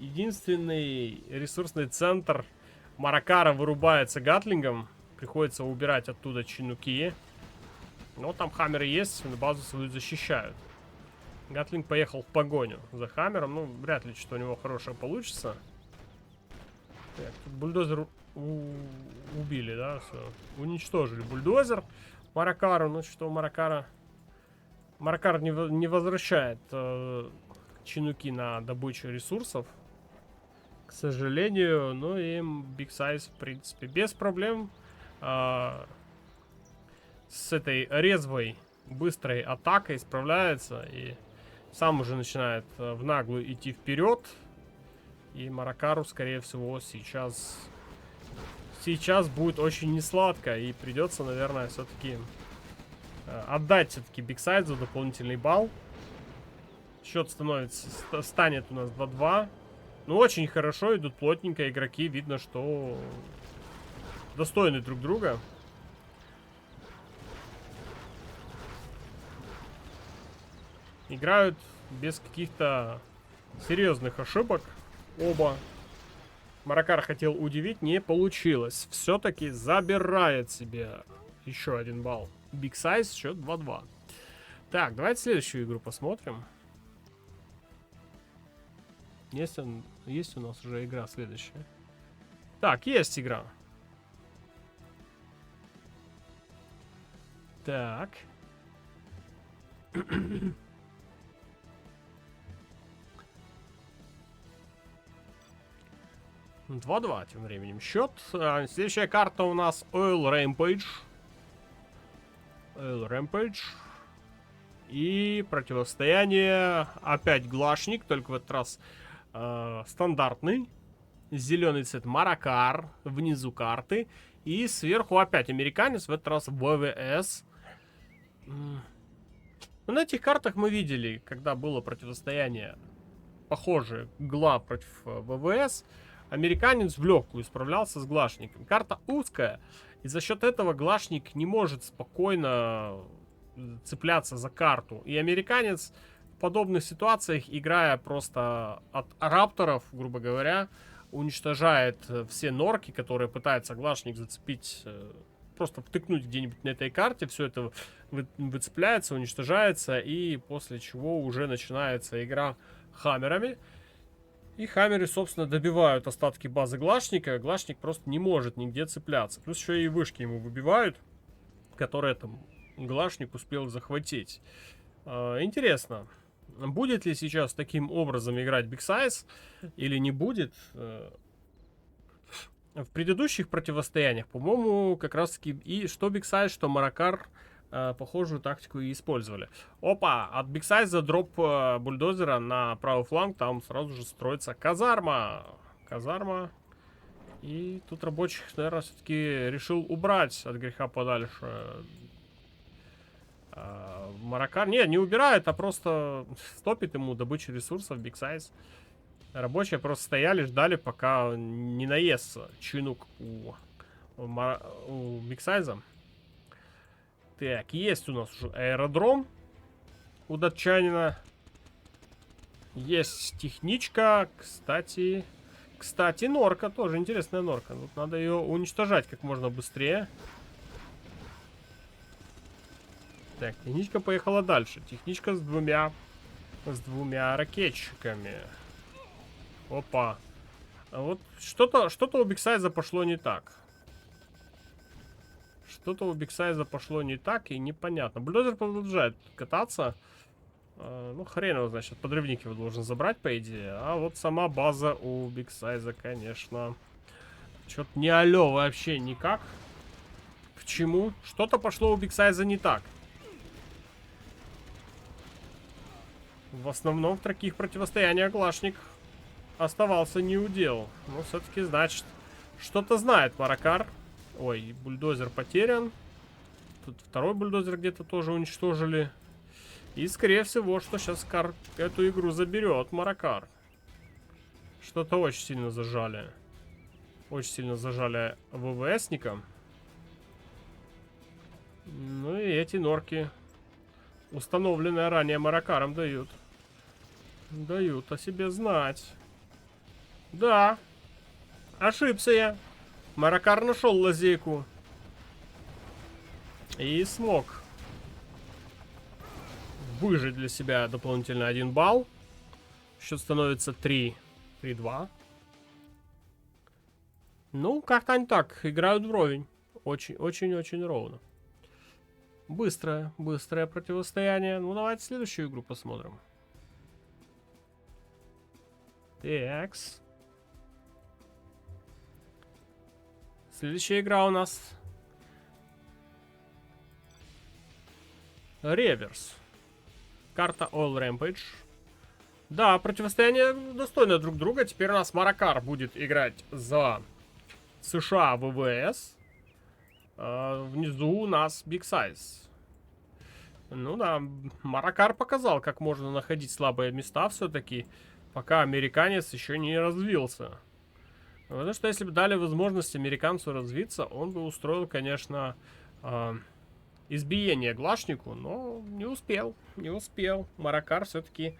ресурсный центр Маракара вырубается гатлингом. Приходится убирать оттуда чинуки. Но там хаммеры есть, на базу свою защищают. Гатлинг поехал в погоню за хаммером. Ну, вряд ли что у него хорошее получится. Так, тут бульдозер убили, да, все. Уничтожили бульдозер Маракару. Ну, что у Маракара... Маракар не возвращает чинуки на добычу ресурсов, к сожалению. Ну и Big Size, в принципе, без проблем с этой резвой, быстрой атакой справляется. И сам уже начинает в наглую идти вперед. И Маракару, скорее всего, сейчас будет очень несладко. И придется, наверное, все-таки... отдать все-таки Big Size дополнительный балл. Счет станет у нас 2-2. Ну, очень хорошо идут плотненько игроки. Видно, что достойны друг друга. Играют без каких-то серьезных ошибок. Оба. Маракар хотел удивить, не получилось. Все-таки забирает себе еще 1 балл. Big Size, счет 2-2. Так, давайте следующую игру посмотрим. Есть у нас уже игра следующая? Так, есть игра. Так. 2-2 тем временем счет. Следующая карта у нас Oil Rampage. Oil Rampage. И противостояние опять Глашник, только в этот раз стандартный. Зеленый цвет Маракар внизу карты. И сверху опять американец, в этот раз ВВС. На этих картах мы видели, когда было противостояние похожее Гла против ВВС. Американец в легкую справлялся с Глашником. Карта узкая, и за счет этого Глашник не может спокойно цепляться за карту. И американец в подобных ситуациях, играя просто от рапторов, грубо говоря, уничтожает все норки, которые пытается Глашник зацепить, просто втыкнуть где-нибудь на этой карте. Все это выцепляется, уничтожается, и после чего уже начинается игра хаммерами. И хаммеры, собственно, добивают остатки базы Глашника. Глашник просто не может нигде цепляться. Плюс еще и вышки ему выбивают, которые там Глашник успел захватить. Интересно, будет ли сейчас таким образом играть Big Size или не будет? В предыдущих противостояниях, по-моему, как раз таки и что Big Size, что Маракар похожую тактику и использовали. Опа, от Big Size дроп бульдозера на правый фланг, там сразу же строится казарма. Казарма. И тут рабочих, наверное, все-таки решил убрать от греха подальше. Маракар, не убирает, а просто стопит ему добычу ресурсов Big Size. Рабочие просто стояли, ждали, пока не наестся чинук у Big Size. Так, есть у нас уже аэродром у датчанина. Есть техничка. Кстати, норка. Тоже интересная норка. Тут надо ее уничтожать как можно быстрее. Так, техничка поехала дальше. Техничка с двумя ракетчиками. Опа. А вот что-то у Big Size пошло не так. Что-то у Big Size пошло не так и непонятно. Бульдозер продолжает кататься. Ну, хрен его, значит, подрывник его должен забрать, по идее. А вот сама база у Big Size, конечно, что-то не алё вообще никак. Почему? Что-то пошло у Big Size не так. В основном в таких противостояниях Глашник оставался неудел. Но все-таки, значит, что-то знает Маракар. Ой, бульдозер потерян. Тут второй бульдозер где-то тоже уничтожили. И, скорее всего, что сейчас эту игру заберет Маракар. Что-то очень сильно зажали. Очень сильно зажали ВВСника. Ну и эти норки, установленные ранее Маракаром, дают о себе знать. Да, ошибся я. Маракар нашел лазейку. И смог выжить для себя дополнительно 1 балл. Счет становится 3-2. Ну, как-то они так играют вровень. Очень-очень ровно. Быстрое противостояние. Ну, давайте следующую игру посмотрим. Такс. Следующая игра у нас Реверс. Карта Oil Rampage. Да, противостояние достойно друг друга. Теперь у нас Маракар будет играть за США ВВС. Внизу у нас Big Size. Ну да, Маракар показал, как можно находить слабые места все-таки. пока американец еще не развился. Потому что если бы дали возможность американцу развиться, он бы устроил, конечно, избиение глашнику, но не успел. Не успел. Маракар все-таки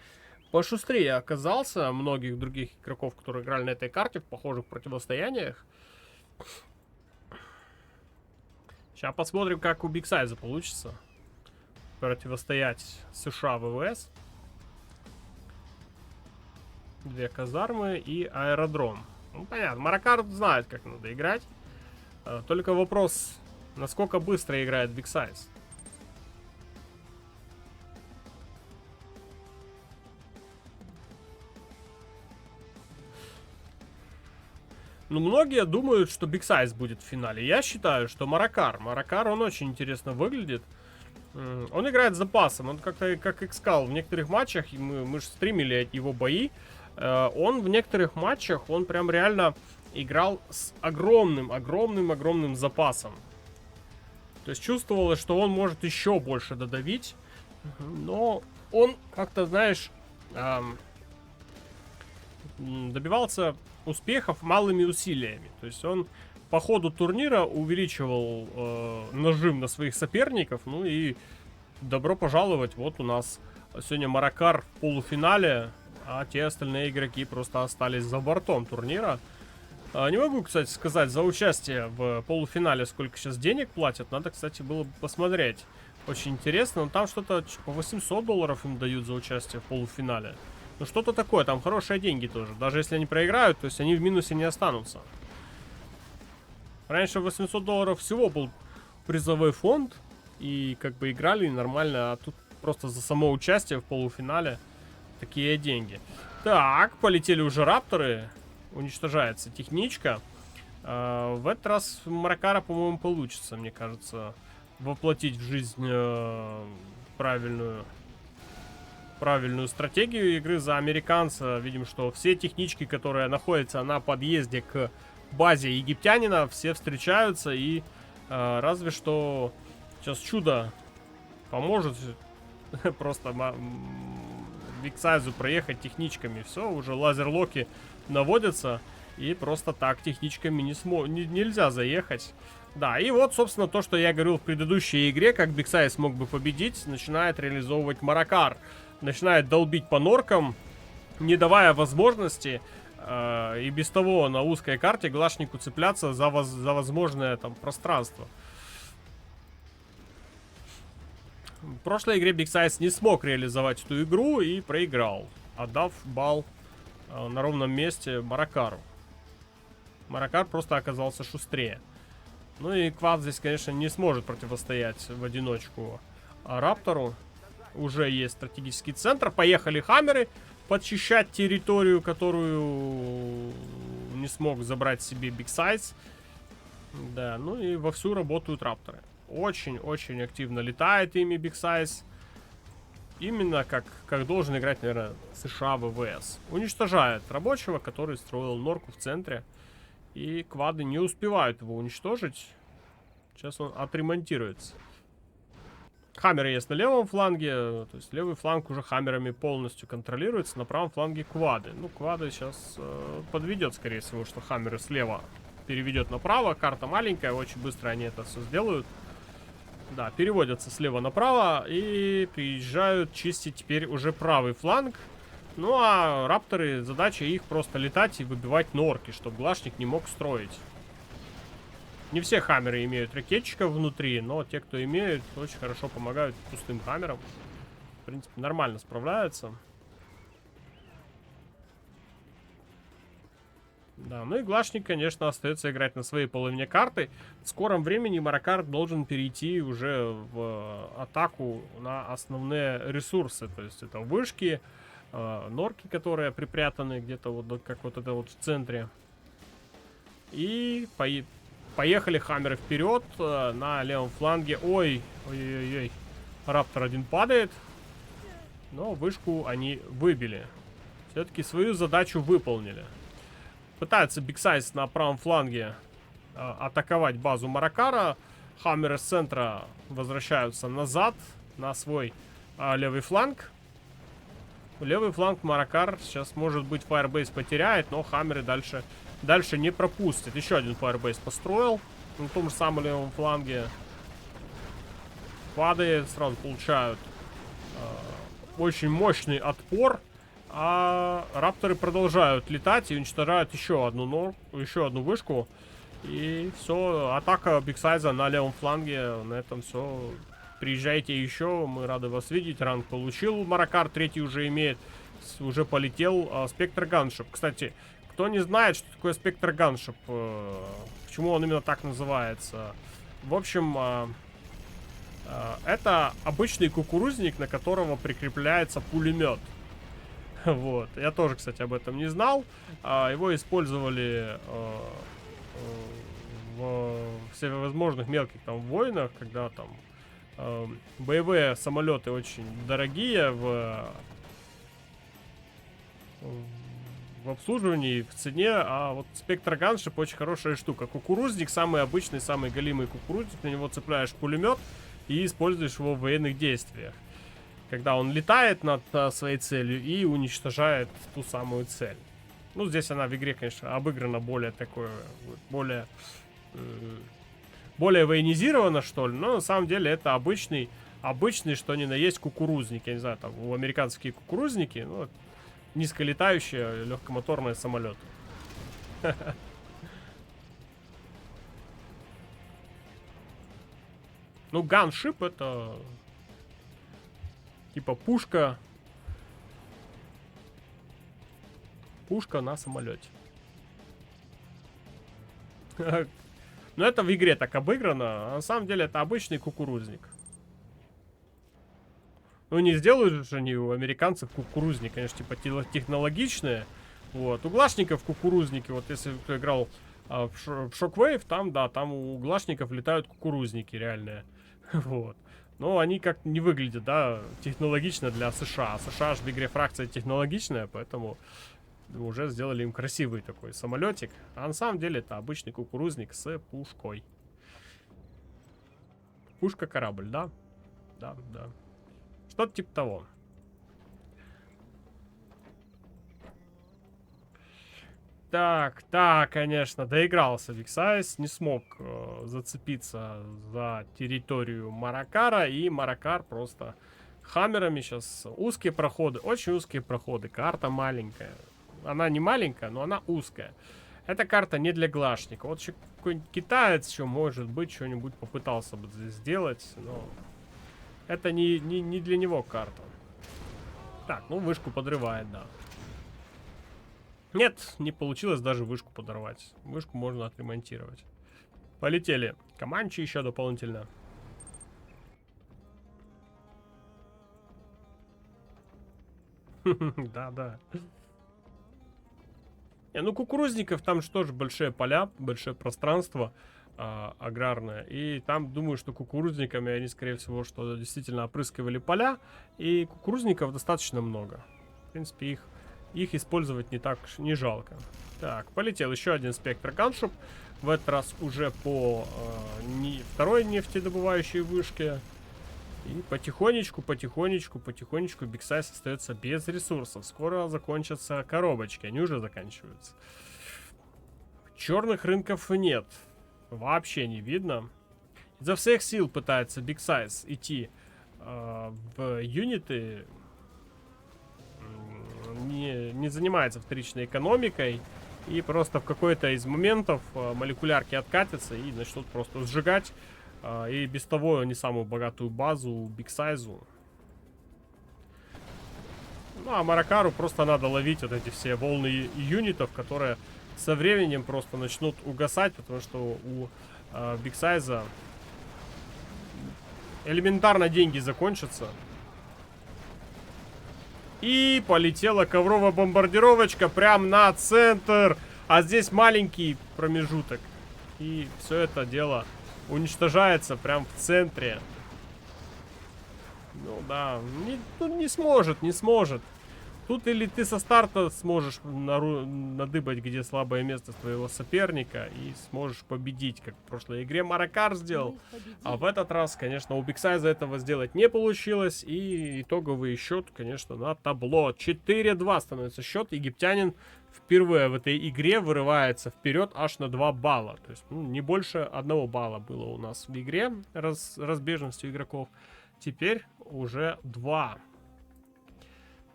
пошустрее оказался многих других игроков, которые играли на этой карте в похожих противостояниях. Сейчас посмотрим, как у Big Size получится противостоять США ВВС. 2 казармы и аэродром. Ну, понятно, Маракар знает, как надо играть. Только вопрос, насколько быстро играет Big Size. Ну, многие думают, что Big Size будет в финале. Я считаю, что Маракар. Маракар, он очень интересно выглядит. Он играет с запасом. Он как-то, как Xcal в некоторых матчах, мы же стримили его бои. Он в некоторых матчах, он прям реально играл с огромным запасом. То есть чувствовалось, что он может еще больше додавить. Но он как-то, знаешь, добивался успехов малыми усилиями. То есть он по ходу турнира увеличивал нажим на своих соперников. Ну и добро пожаловать. Вот у нас сегодня Маракар в полуфинале, а те остальные игроки просто остались за бортом турнира. Не могу, кстати, сказать за участие в полуфинале, сколько сейчас денег платят. Надо, кстати, было бы посмотреть. Очень интересно. Но там что-то по $800 им дают за участие в полуфинале. Ну что-то такое. Там хорошие деньги тоже. Даже если они проиграют, то есть они в минусе не останутся. Раньше $800 всего был призовой фонд. И как бы играли нормально. А тут просто за само участие в полуфинале такие деньги. Так, полетели уже рапторы. Уничтожается техничка. В этот раз Маракара, по-моему, получится, мне кажется, воплотить в жизнь правильную стратегию игры за американца. Видим, что все технички, которые находятся на подъезде к базе египтянина, все встречаются. И разве что сейчас чудо поможет просто Big Size проехать техничками. Все, уже лазерлоки наводятся. И просто так техничками нельзя заехать. Да, и вот, собственно, то, что я говорил в предыдущей игре, как Big Size мог бы победить, начинает реализовывать Маракар. Начинает долбить по норкам, не давая возможности и без того на узкой карте глашнику цепляться за возможное там пространство. В прошлой игре Big Size не смог реализовать эту игру и проиграл, отдав балл на ровном месте Маракару. Маракар просто оказался шустрее. Ну и Квад здесь, конечно, не сможет противостоять в одиночку Раптору. Уже есть стратегический центр. Поехали хаммеры подчищать территорию, которую не смог забрать себе Big Size. Да, ну и вовсю работают рапторы. Очень-очень активно летает ими Big Size. Именно как должен играть, наверное, США ВВС. Уничтожает рабочего, который строил норку в центре. И квады не успевают его уничтожить. Сейчас он отремонтируется. Хаммеры есть на левом фланге. То есть левый фланг уже хаммерами полностью контролируется. На правом фланге квады. Ну, квады сейчас подведет, скорее всего, что хаммеры слева переведет направо. Карта маленькая, очень быстро они это все сделают. Да, переводятся слева направо и приезжают чистить теперь уже правый фланг. Ну а рапторы, задача их просто летать и выбивать норки, чтобы глашник не мог строить. Не все хаммеры имеют ракетчиков внутри, но те, кто имеют, очень хорошо помогают пустым хаммерам. В принципе, нормально справляются. Да, ну и глашник, конечно, остается играть на своей половине карты. В скором времени Маракар должен перейти уже в атаку на основные ресурсы. То есть это вышки, норки, которые припрятаны где-то вот как вот это вот в центре. И поехали хаммеры вперед на левом фланге. Ой-ой-ой. Раптор один падает. Но вышку они выбили. Все-таки свою задачу выполнили. Пытается Big Size на правом фланге атаковать базу Маракара. Хаммеры с центра возвращаются назад на свой левый фланг. Левый фланг Маракар сейчас, может быть, Firebase потеряет, но хаммеры дальше не пропустит. Еще один Firebase построил на том же самом левом фланге. Падает, сразу получают очень мощный отпор. А рапторы продолжают летать и уничтожают еще одну вышку. И все, атака Бигсайза на левом фланге. На этом все. Приезжайте еще, мы рады вас видеть. Ранг получил Маракар, третий уже имеет. Уже полетел Спектр Ганшип. Кстати, кто не знает, что такое Спектр Ганшип, почему он именно так называется. В общем, это обычный кукурузник, на которого прикрепляется пулемет. Вот. Я тоже, кстати, об этом не знал. Его использовали в всевозможных мелких там войнах, когда там боевые самолеты очень дорогие в обслуживании, в цене. А вот Спектр Ганшип очень хорошая штука. Кукурузник, самый обычный, самый голимый кукурузник. На него цепляешь пулемет и используешь его в военных действиях, когда он летает над своей целью и уничтожает ту самую цель. Ну, здесь она в игре, конечно, обыграна более такое, более военизировано, что ли. Но на самом деле это обычный, что ни на есть кукурузник. Я не знаю, там у американские кукурузники, ну, низколетающие легкомоторные самолеты. Ну, ганшип это типа пушка на самолете. Но это в игре так обыграно, а на самом деле это обычный кукурузник. Ну, не сделают же они у американцев кукурузник, конечно, типа технологичные. Вот, у глашников кукурузники, вот если кто играл в Shockwave, там, да, там у глашников летают кукурузники реальные. Вот. Но они как не выглядят, да, технологично для США. США же в игре фракция технологичная, поэтому уже сделали им красивый такой самолетик. А на самом деле это обычный кукурузник с пушкой. Пушка-корабль, да? Да. Что-то типа того. Так, конечно, доигрался Бигсайз, не смог зацепиться за территорию Маракара, и Маракар просто хаммерами сейчас. Узкие проходы, очень узкие проходы, карта маленькая. Она не маленькая, но она узкая. Эта карта не для глашника. Вот еще какой-нибудь китаец еще, может быть, что-нибудь попытался бы здесь сделать, но это не для него карта. Так, ну вышку подрывает, да. Нет, не получилось даже вышку подорвать. Вышку можно отремонтировать. Полетели. Команчи еще дополнительно. Да. Ну, кукурузников там же тоже большие поля, большое пространство аграрное. И там, думаю, что кукурузниками они, скорее всего, что действительно опрыскивали поля. И кукурузников достаточно много. В принципе, их использовать не жалко. Так, полетел еще один Спектр Ганшип. В этот раз уже по второй нефтедобывающей вышке. И потихонечку Бигсайз остается без ресурсов. Скоро закончатся коробочки. Они уже заканчиваются. Черных рынков нет. Вообще не видно. Изо всех сил пытается Бигсайз идти в юниты. Не занимается вторичной экономикой. И просто в какой-то из моментов молекулярки откатятся и начнут просто сжигать. И без того не самую богатую базу Бигсайзу. Ну а Маракару просто надо ловить вот эти все волны юнитов, которые со временем просто начнут угасать, потому что у Бигсайза элементарно деньги закончатся. И полетела ковровая бомбардировочка прям на центр. А здесь маленький промежуток. И все это дело уничтожается прям в центре. Ну да, не сможет. Тут или ты со старта сможешь надыбать, где слабое место твоего соперника, и сможешь победить, как в прошлой игре Маракар сделал. А в этот раз, конечно, у Бигсайза этого сделать не получилось. И итоговый счет, конечно, на табло. 4-2 становится счет. Египтянин впервые в этой игре вырывается вперед аж на 2 балла. То есть, ну, не больше 1 балла было у нас в игре разбежностью игроков. Теперь уже 2.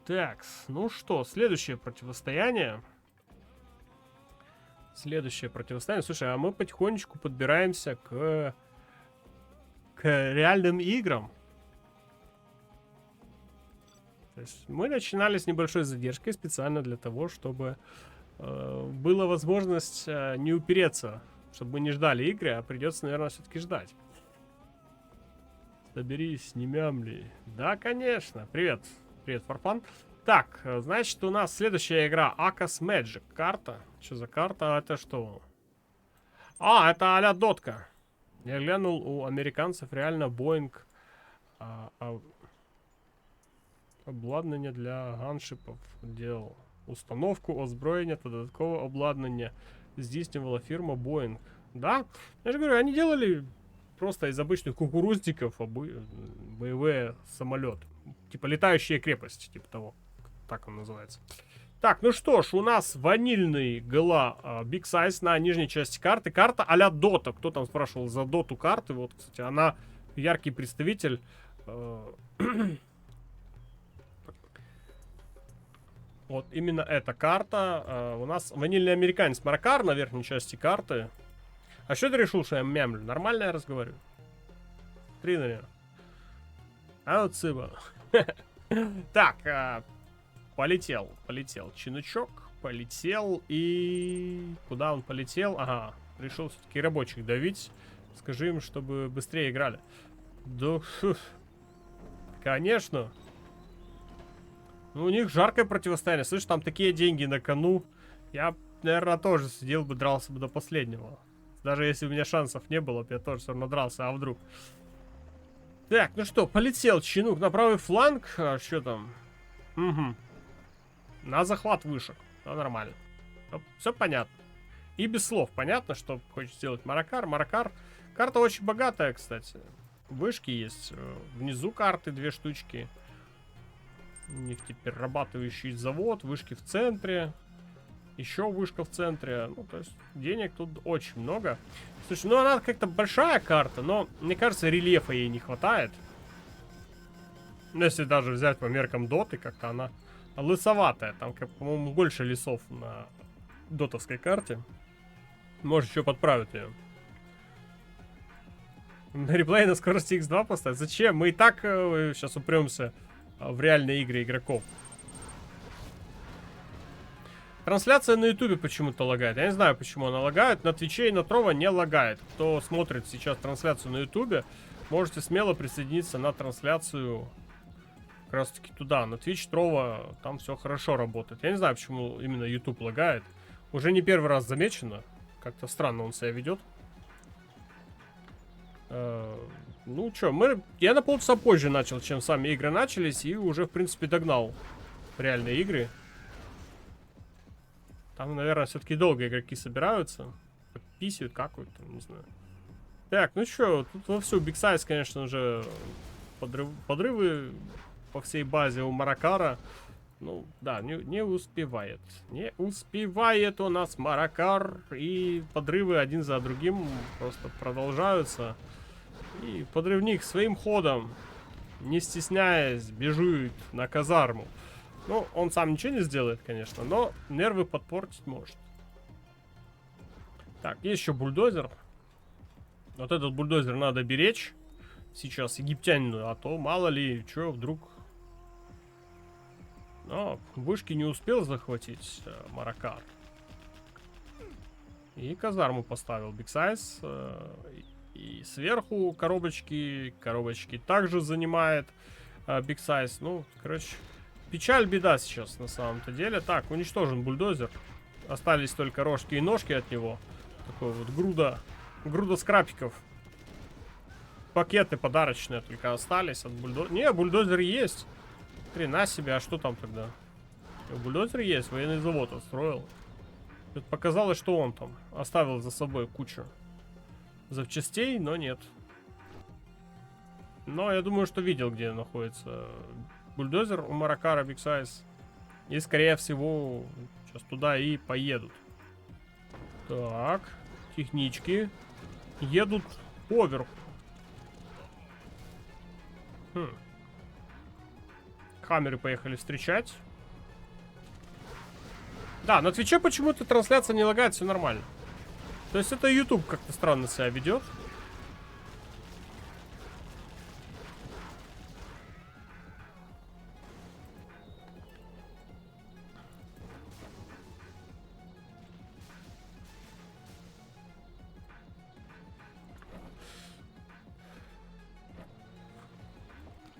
Так, ну что, следующее противостояние. Слушай, а мы потихонечку подбираемся к реальным играм. То есть мы начинали с небольшой задержкой специально для того, чтобы была возможность не упереться, чтобы мы не ждали игры, а придется, наверное, все-таки ждать. Соберись, не мямли. Да, конечно. Привет. Привет, Фарфан. Так, значит, у нас следующая игра Акас Magic. Карта. Что за карта? Это что? А, это а-ля дотка. Я глянул, у американцев реально Boeing обладнання для ганшипов делал. Установку озброєння та додаткового обладнання здійснювала фирма Boeing. Да? Я же говорю, они делали просто из обычных кукурузников боевые самолеты. Типа летающая крепость, типа того. Так он называется. Так, ну что ж, у нас ванильный ГЛА Big Size на нижней части карты. Карта а-ля Дота. Кто там спрашивал за Доту карты? Вот, кстати, она яркий представитель. Вот именно эта карта. У нас ванильный американец Маракар на верхней части карты. А что ты решил, что я мямлю? Нормально я разговариваю? Три на меня. А вот сыба. Так, полетел. Чинучок полетел. И куда он полетел? Ага, решил все-таки рабочих давить. Скажи им, чтобы быстрее играли. Да, конечно. Ну, у них жаркое противостояние. Слышь, там такие деньги на кону. Я, наверное, тоже сидел бы, дрался бы до последнего. Даже если у меня шансов не было, я тоже все равно дрался. А вдруг? Так, ну что, полетел Чинук на правый фланг. А что там? Угу. На захват вышек. Ну, нормально. Все понятно. И без слов понятно, что хочет сделать Маракар. Маракар. Карта очень богатая, кстати. Вышки есть. Внизу карты 2 штучки. Нефтеперерабатывающий завод. Вышки в центре. Еще вышка в центре. Ну, то есть денег тут очень много. Слушай, ну она как-то большая карта, но мне кажется, рельефа ей не хватает. Ну, если даже взять по меркам доты, как-то она лысоватая. Там, по-моему, больше лесов на дотовской карте. Может, еще подправят ее. На реплей на скорости X2 поставить? Зачем? Мы и так сейчас упремся в реальные игры игроков. Трансляция на ютубе почему-то лагает. Я не знаю, почему она лагает. На твиче и на Trovo не лагает. Кто смотрит сейчас трансляцию на ютубе, можете смело присоединиться на трансляцию как раз таки туда. На Twitch, Trovo, там все хорошо работает. Я не знаю, почему именно YouTube лагает. Уже не первый раз замечено. Как-то странно он себя ведет. Ну что, я на полчаса позже начал, чем сами игры начались. И уже, в принципе, догнал реальные игры. Там, наверное, все-таки долго игроки собираются. Подписывают, какают-то, не знаю. Так, ну что, тут вовсю Big Size, конечно же, подрывы по всей базе у Маракара. Ну, да, не успевает. Не успевает у нас Маракар. И подрывы один за другим просто продолжаются. И подрывник своим ходом, не стесняясь, бежит на казарму. Ну, он сам ничего не сделает, конечно, но нервы подпортить может. Так, есть еще бульдозер. Вот этот бульдозер надо беречь сейчас египтянину, а то мало ли, что вдруг... Но вышки не успел захватить Маракар. И казарму поставил Big Size. И сверху коробочки также занимает Big Size. Ну, короче... Печаль, беда сейчас на самом-то деле. Так, уничтожен бульдозер. Остались только рожки и ножки от него. Такой вот груда скрапиков. Пакеты подарочные только остались от бульдозера. Не, бульдозер есть. Хрена себе, а что там тогда? Бульдозер есть, военный завод отстроил. Тут показалось, что он там оставил за собой кучу запчастей, но нет. Но я думаю, что видел, где находится бульдозер у Маракара Big Size. И, скорее всего, сейчас туда и поедут. Так, технички едут поверху. Хаммеры поехали встречать. Да, на Твиче почему-то трансляция не лагает, все нормально. То есть это YouTube как-то странно себя ведет.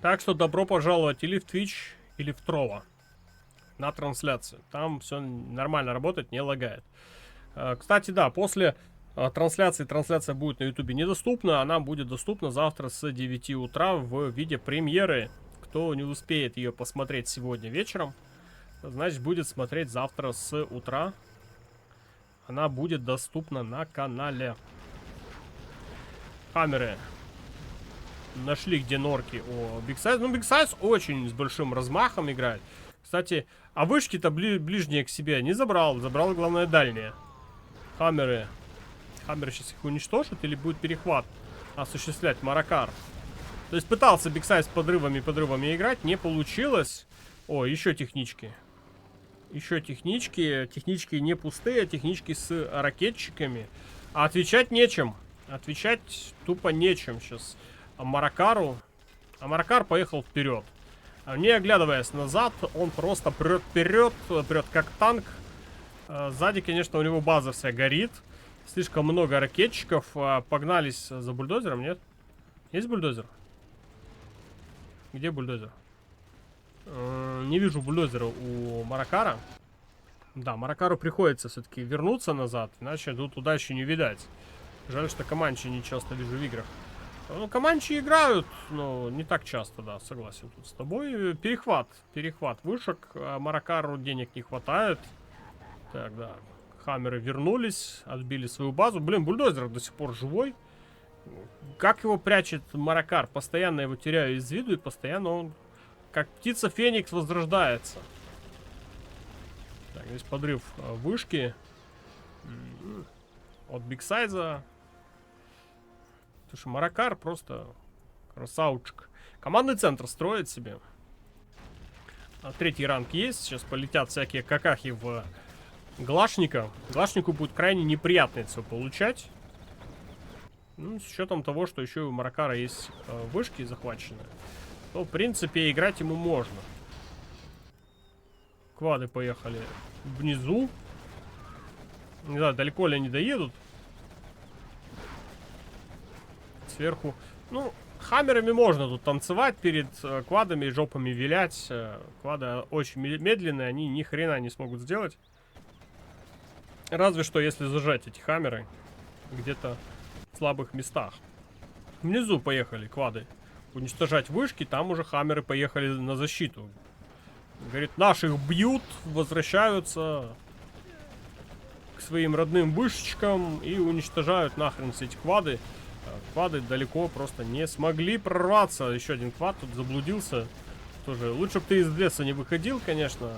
Так что добро пожаловать или в Twitch, или в Trovo на трансляцию. Там все нормально работает, не лагает. Кстати, да, после трансляции, трансляция будет на YouTube недоступна. Она будет доступна завтра с 9 утра в виде премьеры. Кто не успеет ее посмотреть сегодня вечером, значит, будет смотреть завтра с утра. Она будет доступна на канале. Камеры нашли, где норки. О, Big Size. Ну, Big Size очень с большим размахом играет. Кстати, а вышки-то ближние к себе не забрал. Забрал, главное, дальние. Хаммеры. Хаммеры сейчас их уничтожат или будет перехват осуществлять Маракар? То есть пытался Big Size подрывами играть. Не получилось. О, еще технички. Еще технички. Технички не пустые, технички с ракетчиками. А отвечать нечем. Отвечать тупо нечем сейчас. Маракару. А Маракар поехал вперед. Не оглядываясь назад, он просто прет вперед, прет как танк. Сзади, конечно, у него база вся горит. Слишком много ракетчиков. Погнались за бульдозером, нет? Есть бульдозер? Где бульдозер? Не вижу бульдозера у Маракара. Да, Маракару приходится все-таки вернуться назад, иначе тут удачи не видать. Жаль, что Команчи не часто вижу в играх. Ну, Команчи играют, но не так часто, да, согласен тут с тобой. Перехват вышек. А Маракару денег не хватает. Так, да. Хаммеры вернулись, отбили свою базу. Блин, бульдозер до сих пор живой. Как его прячет Маракар? Постоянно его теряю из виду, и постоянно он, как птица Феникс, возрождается. Так, здесь подрыв вышки от Big Size. Потому что Маракар просто красавчик. Командный центр строит себе. Третий ранг есть. Сейчас полетят всякие какахи в Глашника. Глашнику будет крайне неприятно это все получать. Ну, с учетом того, что еще у Маракара есть вышки захвачены, то, в принципе, играть ему можно. Квады поехали внизу. Не знаю, далеко ли они доедут. Сверху. Ну, хаммерами можно тут танцевать перед квадами и жопами вилять. Квады очень медленные, они ни хрена не смогут сделать. Разве что если зажать эти хаммеры где-то в слабых местах. Внизу поехали квады уничтожать вышки, там уже хаммеры поехали на защиту. Говорит, наших бьют, возвращаются к своим родным вышечкам и уничтожают нахрен все эти квады. Квады далеко просто не смогли прорваться. Еще один квад тут заблудился. Тоже лучше бы ты из леса не выходил, конечно.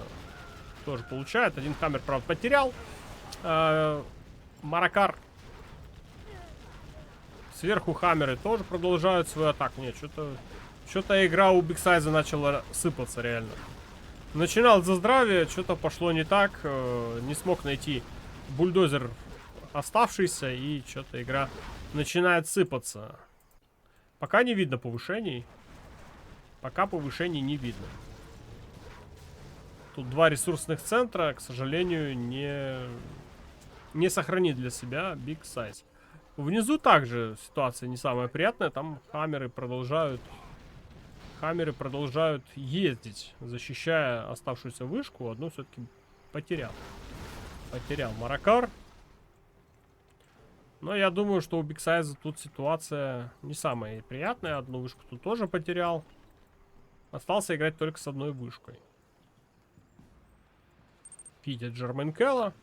Тоже получает. Один хаммер, правда, потерял. Маракар. Сверху хаммеры тоже продолжают свою атаку. Нет, что-то игра у Big Size начала сыпаться реально. Начинал за здравие, что-то пошло не так. Не смог найти бульдозер оставшийся, и что-то игра начинает сыпаться. Пока не видно повышений. Пока повышений не видно. Тут два ресурсных центра, к сожалению, не сохранит для себя Big Size. Внизу также ситуация не самая приятная. Там хаммеры продолжают ездить, защищая оставшуюся вышку. Одну все-таки потерял. Потерял Маракар. Но я думаю, что у Big Size тут ситуация не самая приятная. Одну вышку тут тоже потерял. Остался играть только с одной вышкой. Видят Джерменкелла.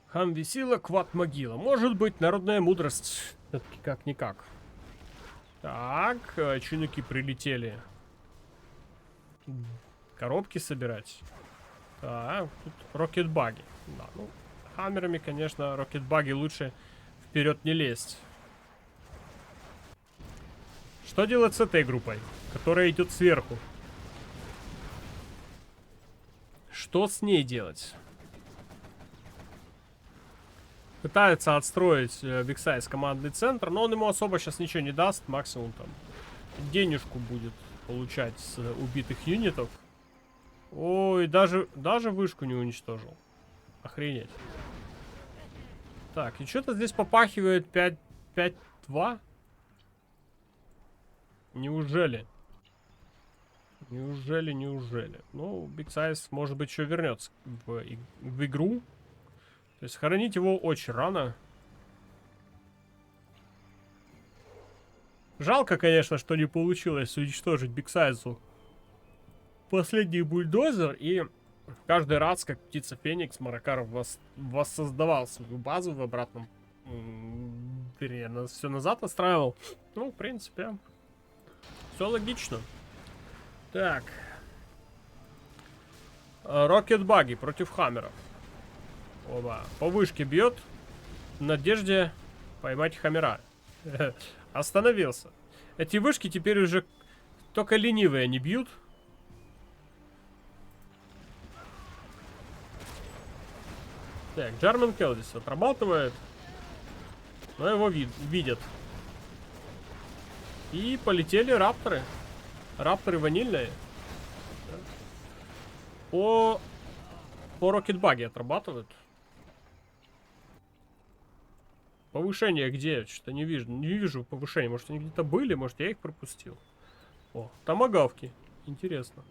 Хам Висила, Квад Могила. Может быть, народная мудрость. Все-таки как-никак. Так, чинуки прилетели. Коробки собирать. Так, тут рокетбаги. Да, ну, хаммерами, конечно, рокетбаги лучше вперед не лезть. Что делать с этой группой, которая идет сверху? Что с ней делать? Пытается отстроить Бигсайз командный центр, но он ему особо сейчас ничего не даст. Максимум там денежку будет получать с убитых юнитов. Ой, даже вышку не уничтожил. Охренеть. Так, и что-то здесь попахивает 5-2. Неужели? Неужели? Ну, Бигсайз, может быть, еще вернется в игру. То есть хоронить его очень рано. Жалко, конечно, что не получилось уничтожить Бигсайзу последний бульдозер. И каждый раз, как птица Феникс, Маракар воссоздавал свою базу в обратном... Вернее, все назад отстраивал. Ну, в принципе, все логично. Так. Рокетбаги против хаммеров. Оба. По вышке бьет. В надежде поймать хаммера. Остановился. Эти вышки теперь уже только ленивые не бьют. Так, Джерменкелл здесь отрабатывает. Но его видят. И полетели рапторы. Рапторы ванильные. По рокетбаге отрабатывают. Повышение где? Что-то не вижу. Не вижу повышения. Может, они где-то были, может, я их пропустил. О, томагавки. Интересно.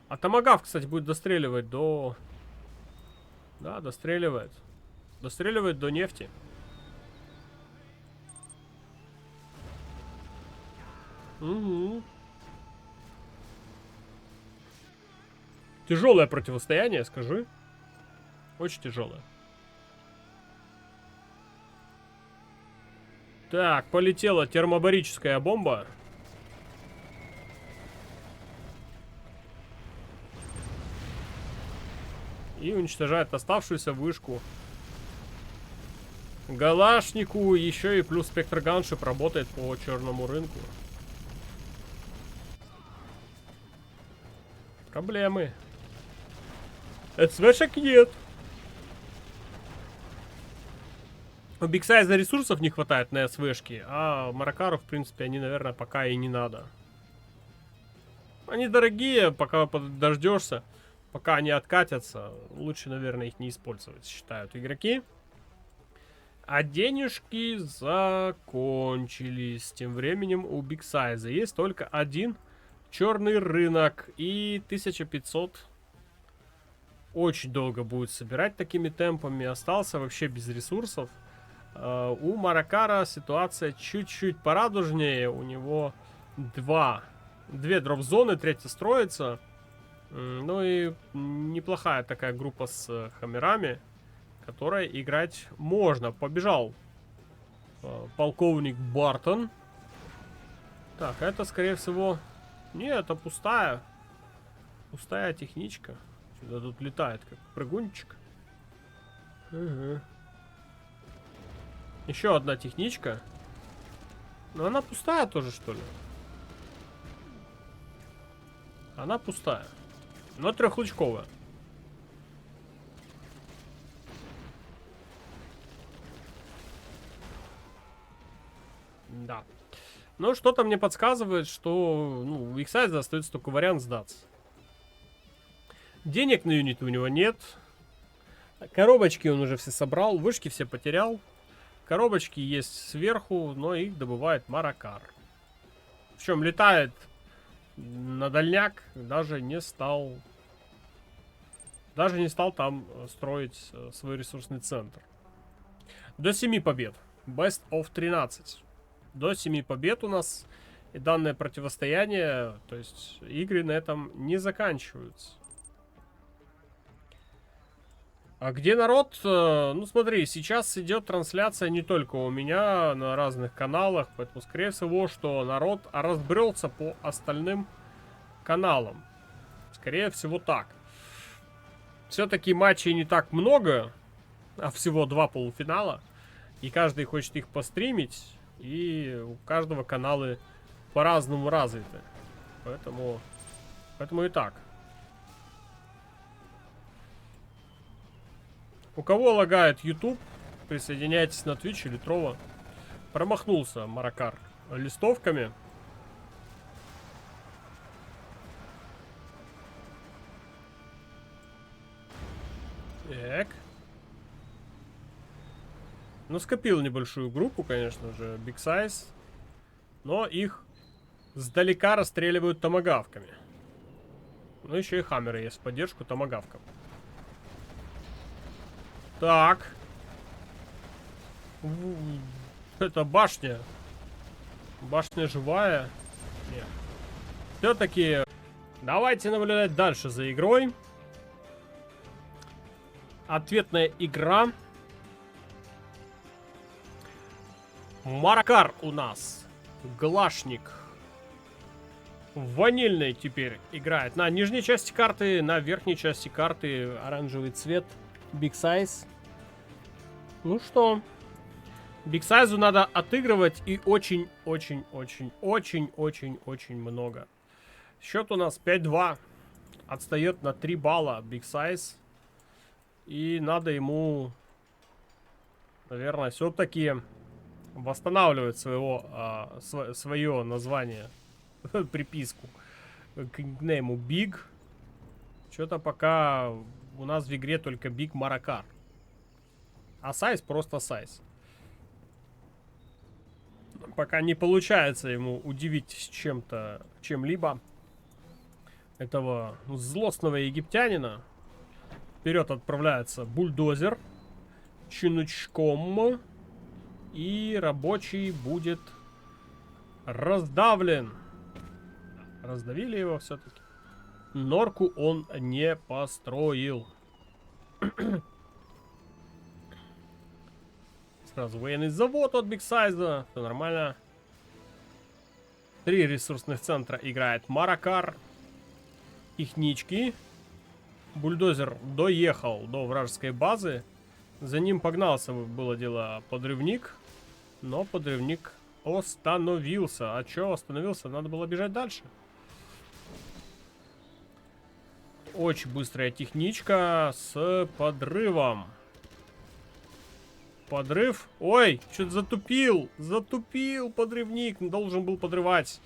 А томагавк, кстати, будет достреливать до... Да, достреливает. Достреливает до нефти. Угу. Тяжелое противостояние, скажи. Очень тяжелое. Так, полетела термобарическая бомба. И уничтожает оставшуюся вышку. Галашнику еще и плюс спектрганшип работает по черному рынку. Проблемы. СВшек нет. У Бигсайза ресурсов не хватает на СВшки, а Маракару, в принципе, они, наверное, пока и не надо. Они дорогие, пока дождешься, пока они откатятся, лучше, наверное, их не использовать, считают игроки. А денежки закончились. Тем временем у Бигсайза есть только один черный рынок и 1500. Очень долго будет собирать такими темпами. Остался вообще без ресурсов. У Маракара ситуация чуть-чуть порадужнее. У него две дроп-зоны, третья строится. Ну и неплохая такая группа с хаммерами, которой играть можно. Побежал полковник Бартон. Так, это, скорее всего... Нет, это пустая. Пустая техничка. Сюда тут летает, как прыгунчик. Угу. Еще одна техничка. Но она пустая тоже, что ли? Она пустая. Но трехлучковая. Да. Но что-то мне подсказывает, что у Бигсайза остается только вариант сдаться. Денег на юниты у него нет. Коробочки он уже все собрал. Вышки все потерял. Коробочки есть сверху, но их добывает Маракар. Причем летает на дальняк, даже не стал там строить свой ресурсный центр. До 7 побед. Best of 13. До 7 побед у нас. И данное противостояние, то есть игры на этом не заканчиваются. А где народ? Ну смотри, сейчас идет трансляция не только у меня на разных каналах, поэтому скорее всего, что народ разбрелся по остальным каналам. Скорее всего так. Все-таки матчей не так много, а всего 2 полуфинала. И каждый хочет их постримить, и у каждого каналы по-разному развиты. Поэтому и так. У кого лагает YouTube, присоединяйтесь на Twitch или Trovo. Промахнулся Маракар листовками. Так. Ну, скопил небольшую группу, конечно же, Big Size. Но их сдалека расстреливают томагавками. Ну, еще и хаммеры есть в поддержку томагавкам. Так. Это башня. Башня живая. Нет. Все-таки давайте наблюдать дальше за игрой. Ответная игра. Маракар у нас. Глашник. Ванильный теперь играет на нижней части карты, на верхней части карты оранжевый цвет. Big Size. Ну что, Big Size надо отыгрывать и очень-очень-очень-очень-очень много. Счет у нас 5-2. Отстает на 3 балла Big Size. И надо ему, наверное, все-таки восстанавливать свое название, приписку к никнейму Big. Что-то пока у нас в игре только Big Маракар. А Size просто Size. Пока не получается ему удивить чем-то, чем-либо этого злостного египтянина. Вперед отправляется бульдозер чинучком. И рабочий будет раздавлен. Раздавили его все-таки. Норку он не построил. Сразу военный завод от Big Size. Все нормально. 3 ресурсных центра играет Маракар. Технички. Бульдозер доехал до вражеской базы. За ним погнался, было дело, подрывник. Но подрывник остановился. А чё остановился? Надо было бежать дальше. Очень быстрая техничка с подрывом. Подрыв. Ой, что-то затупил. Затупил подрывник. Должен был подрывать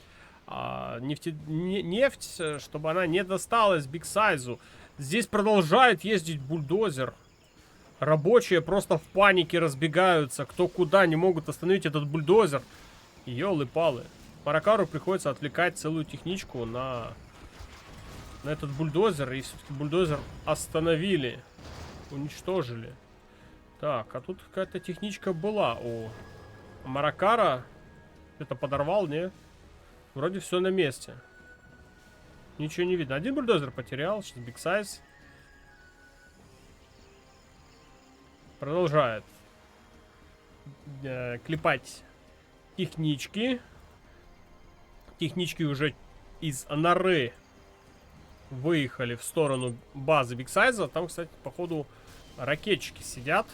нефть, чтобы она не досталась Big Size. Здесь продолжает ездить бульдозер. Рабочие просто в панике разбегаются. Кто куда, не могут остановить этот бульдозер. Ёлы-палы. Маракару приходится отвлекать целую техничку на этот бульдозер. И все-таки бульдозер остановили. Уничтожили. Так, а тут какая-то техничка была у Маракара. Это подорвал, не? Вроде все на месте. Ничего не видно. Один бульдозер потерял. Сейчас Big Size. Продолжает клепать технички. Технички уже из норы выехали в сторону базы Big Size. Там, кстати, походу ракетчики сидят.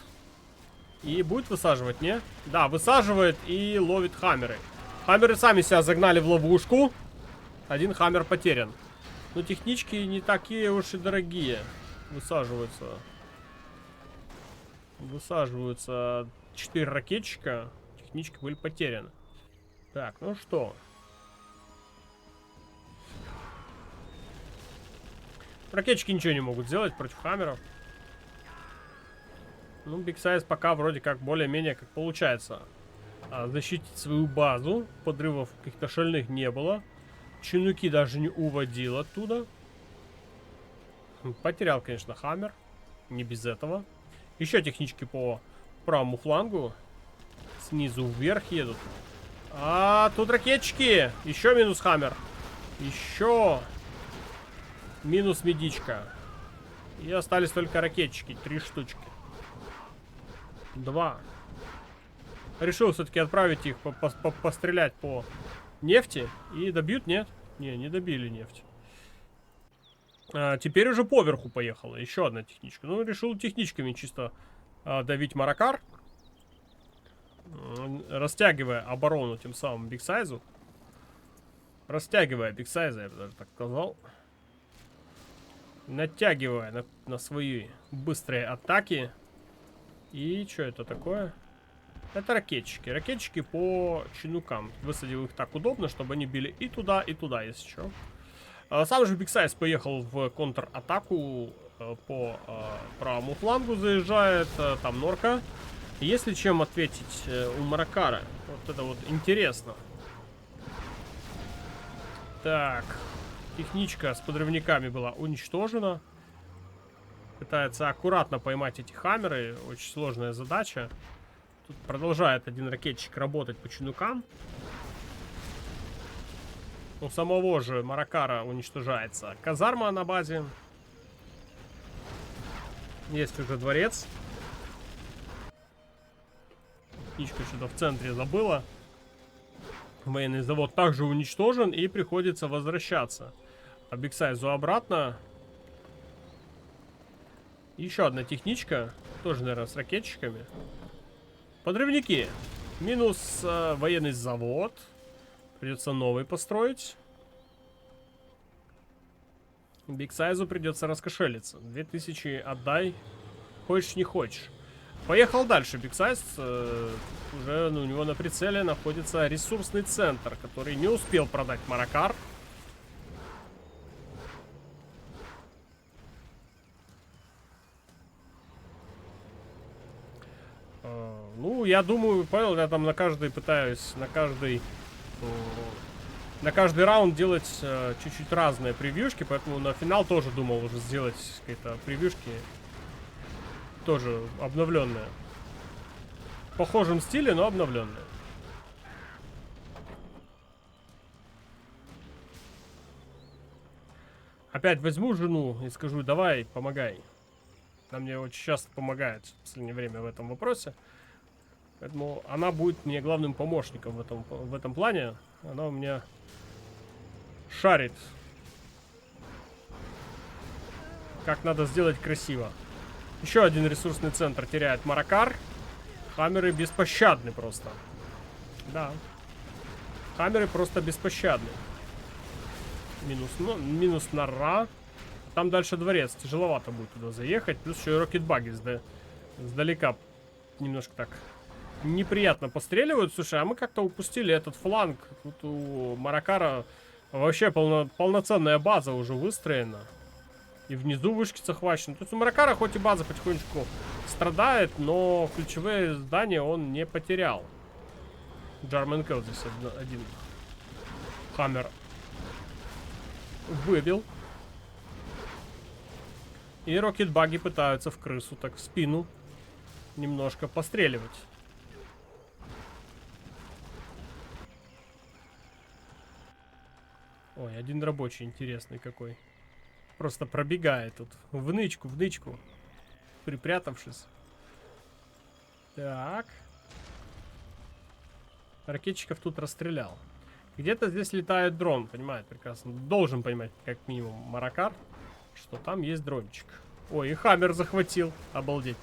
И будет высаживать, не? Да, высаживает и ловит хаммеры. Хаммеры сами себя загнали в ловушку. Один хаммер потерян. Но технички не такие уж и дорогие. Высаживаются. Высаживаются 4 ракетчика. Технички были потеряны. Так, ну что. Ракетчики ничего не могут сделать против хаммеров. Ну, Big Size пока вроде как более-менее как получается защитить свою базу. Подрывов каких-то шальных не было. Чинуки даже не уводил оттуда. Потерял, конечно, хаммер. Не без этого. Еще технички по правому флангу. Снизу вверх едут. А тут ракетчики. Еще минус Хаммер. Еще минус медичка. И остались только ракетчики. 3 штучки. 2. Решил все-таки отправить их пострелять по нефти. И добьют? Нет? Не добили нефть. Теперь уже поверху поехала. Еще одна техничка. Ну, решил техничками чисто давить Маракар. Растягивая оборону тем самым Бигсайзу. Растягивая Бигсайза, я бы даже так сказал. Натягивая на свои быстрые атаки. И что это такое? Это ракетчики. Ракетчики по чинукам. Высадил их так удобно, чтобы они били и туда, если что. Сам же Бигсайз поехал в контратаку по правому флангу. Заезжает там Норка. Если чем ответить у Маракара. Вот это вот интересно. Так. Техничка с подрывниками была уничтожена. Пытается аккуратно поймать эти хаммеры. Очень сложная задача. Тут продолжает один ракетчик работать по чинукам. У самого же Маракара уничтожается казарма на базе. Есть уже дворец. Техничка что-то в центре забыла. Военный завод также уничтожен. И приходится возвращаться. А Бигсайзу обратно. Еще одна техничка. Тоже, наверное, с ракетчиками. Подрывники. Минус военный завод. Придется новый построить. Бигсайзу придется раскошелиться. 2000 отдай. Хочешь, не хочешь. Поехал дальше. Бигсайз. Уже у него на прицеле находится ресурсный центр, который не успел продать Маракар. Ну, я думаю, понял, я там на каждый пытаюсь, на каждый раунд делать чуть-чуть разные превьюшки, поэтому на финал тоже думал уже сделать какие-то превьюшки, тоже обновленные. В похожем стиле, но обновленные. Опять возьму жену и скажу: давай, помогай. Она мне очень часто помогает в последнее время в этом вопросе. Поэтому она будет мне главным помощником в этом плане. Она у меня шарит, как надо сделать красиво. Еще один ресурсный центр теряет Маракар. Хаммеры беспощадны просто. Да. Хаммеры просто беспощадны. Минус нора. Там дальше дворец. Тяжеловато будет туда заехать. Плюс еще и рокетбаги сдалека немножко так неприятно постреливают. Слушай, а мы как-то упустили этот фланг. Тут у Маракара вообще полноценная база уже выстроена. И внизу вышки захвачены. То есть у Маракара хоть и база потихонечку страдает, но ключевые здания он не потерял. Джарменкел здесь один хаммер выбил. И рокетбаги пытаются в крысу так в спину немножко постреливать. Ой, один рабочий интересный какой. Просто пробегает тут. В нычку, припрятавшись. Так. Ракетчиков тут расстрелял. Где-то здесь летает дрон, понимает прекрасно. Должен понимать, как минимум, Маракар, что там есть дрончик. Ой, и хаммер захватил. Обалдеть.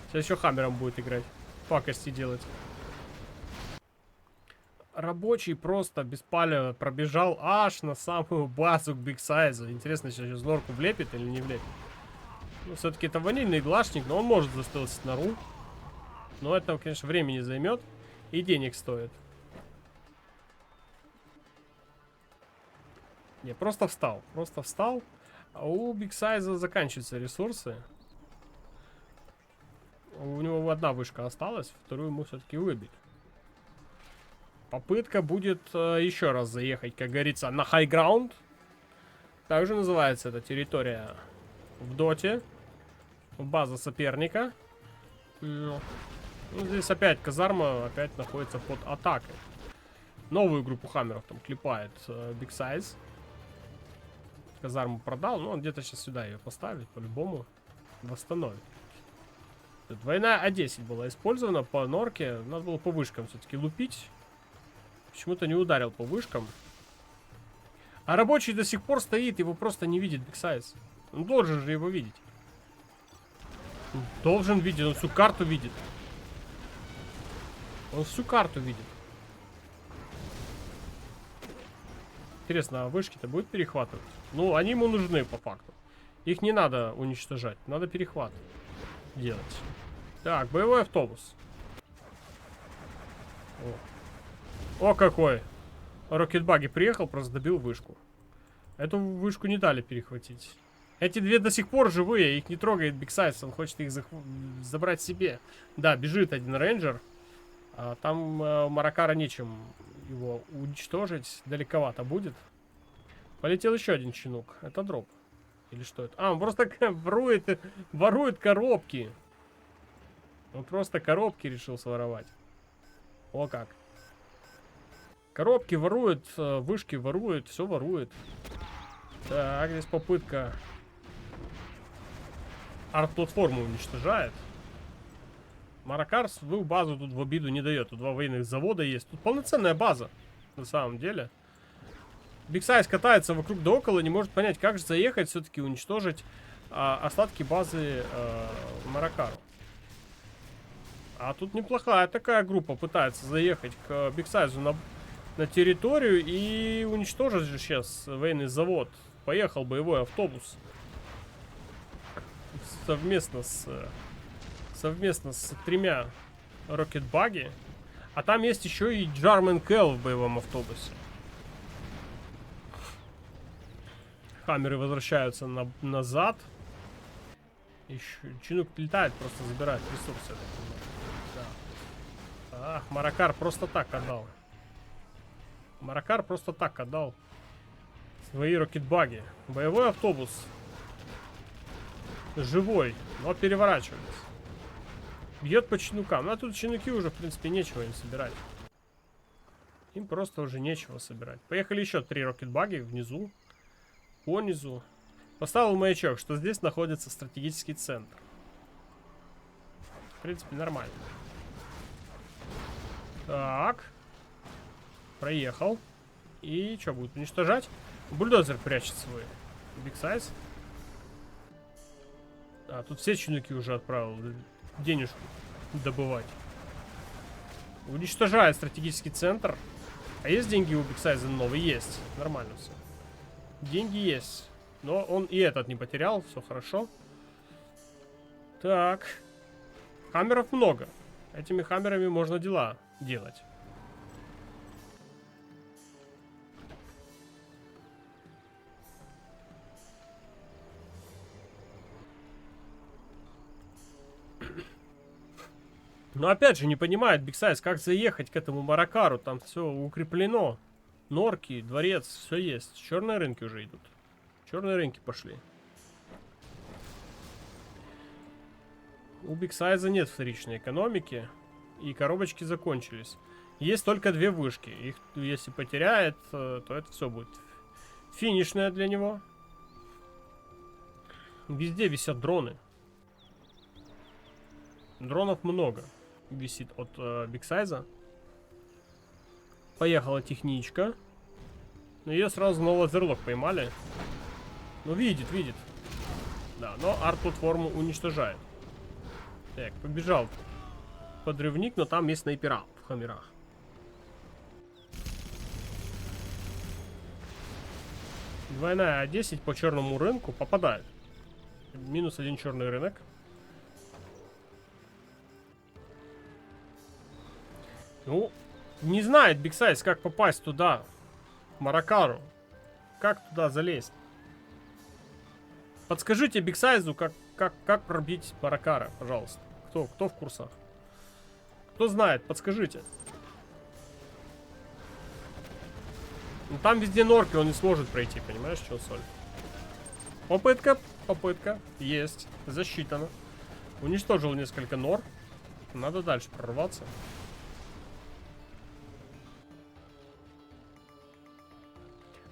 Сейчас еще хаммером будет играть. Пакости делать. Рабочий просто беспалево пробежал аж на самую базу к Бигсайзу. Интересно, сейчас Норку влепит или не влепит. Ну, все-таки это ванильный глашник, но он может застелсить нору. Но это, конечно, времени займет и денег стоит. Не, просто встал. А у Бигсайза заканчиваются ресурсы. У него одна вышка осталась, вторую ему все-таки выбить. Попытка будет еще раз заехать, как говорится, на high ground. Также называется эта территория в доте. База соперника. Ну, здесь опять казарма опять находится под атакой. Новую группу хаммеров там клепает Big Size. Казарму продал, но он где-то сейчас сюда ее поставит, по-любому восстановит. Тут двойная А10 была использована по норке. Надо было по вышкам все-таки лупить. Почему-то не ударил по вышкам. А рабочий до сих пор стоит, его просто не видит Big Size. Он должен же его видеть. Он должен видеть, он всю карту видит. Он всю карту видит. Интересно, а вышки-то будет перехватывать? Ну, они ему нужны по факту. Их не надо уничтожать, надо перехват делать. Так, боевой автобус. О какой! Рокетбаги приехал, просто добил вышку. Эту вышку не дали перехватить. Эти две до сих пор живые, их не трогает Big Size, он хочет их забрать себе. Да, бежит один рейнджер. А там Маракара нечем его уничтожить, далековато будет. Полетел еще один щенок. Это дроп. Или что это? А, он просто ворует коробки. Он просто коробки решил своровать. О как. Коробки ворует, вышки ворует, все ворует. Так, здесь попытка. Арт-платформу уничтожает. Маракар свою базу тут в обиду не дает. Тут два военных завода есть. Тут полноценная база, на самом деле. Big Size катается вокруг да около, не может понять, как же заехать, все-таки уничтожить остатки базы Маракару. А тут неплохая такая группа пытается заехать к Big Size на территорию и уничтожить же сейчас военный завод. Поехал боевой автобус. Совместно с тремя рокетбаги. А там есть еще и Джармен Келл в боевом автобусе. Хаммеры возвращаются назад. Еще Чинук летает, просто забирает ресурсы. Да. Ах, Маракар просто так отдал. Маракар просто так отдал свои рокетбаги. Боевой автобус. Живой, но переворачивается. Бьет по чинукам. Ну, а тут чинуки уже, в принципе, нечего им собирать. Им просто уже нечего собирать. Поехали еще 3 рокетбаги внизу. Понизу. Поставил маячок, что здесь находится стратегический центр. В принципе, нормально. Так. Проехал. И что, будет уничтожать? Бульдозер прячет свой. Big Size. А, тут все чинуки уже отправил денежку добывать. Уничтожает стратегический центр. А есть деньги у Big Size новые? Есть. Нормально все. Деньги есть. Но он и этот не потерял. Все хорошо. Так. Хаммеров много. Этими хаммерами можно дела делать. Но опять же не понимает Big Size, как заехать к этому Маракару. Там все укреплено. Норки, дворец, все есть. Черные рынки уже идут. Черные рынки пошли. У Big Size нет вторичной экономики. И коробочки закончились. Есть только 2 вышки. Их, если потеряет, то это все будет финишное для него. Везде висят дроны. Дронов много висит от Big Size. Поехала техничка. Но ее сразу на лазерлок поймали. Ну, видит. Да, но арт-платформу уничтожает. Так, побежал подрывник, но там есть снайпера в хаммерах. Двойная А10 по черному рынку попадает. Минус 1 черный рынок. Ну, не знает Big Size, как попасть туда, в Маракару. Как туда залезть? Подскажите Big Size, как пробить Маракара, пожалуйста. Кто в курсах? Кто знает, подскажите. Ну, там везде норки, он не сможет пройти, понимаешь, что соль? Попытка. Есть. Засчитано. Уничтожил несколько нор. Надо дальше прорваться.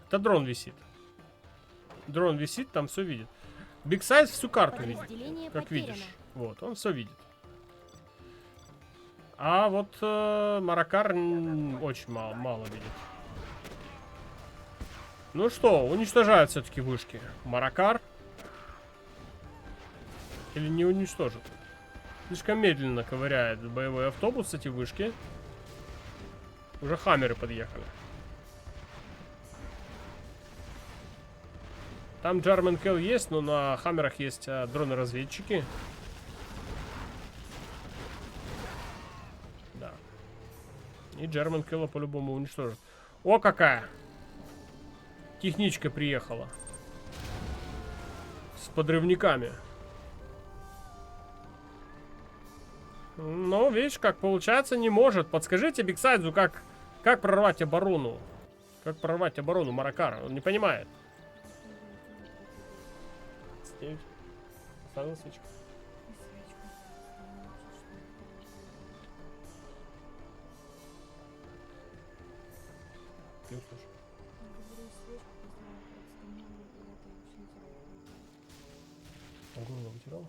Это дрон висит. Дрон висит, там все видит. Big Size всю карту видит, как потеряно. видишь. Вот, он все видит. А вот Маракар очень мало видит. Ну что, уничтожают все-таки вышки. Маракар. Или не уничтожит? Слишком медленно ковыряет боевой автобус эти вышки. Уже хаммеры подъехали. Там German Kill есть, но на хаммерах есть дроны-разведчики. Да. И German Kill по-любому уничтожит. О, какая! Техничка приехала. С подрывниками. Ну, видишь, как получается, не может. Подскажите Бигсайдзу, как прорвать оборону. Как прорвать оборону Маракара. Он не понимает. Ставил свечку. Не услышу. Голову вытирал?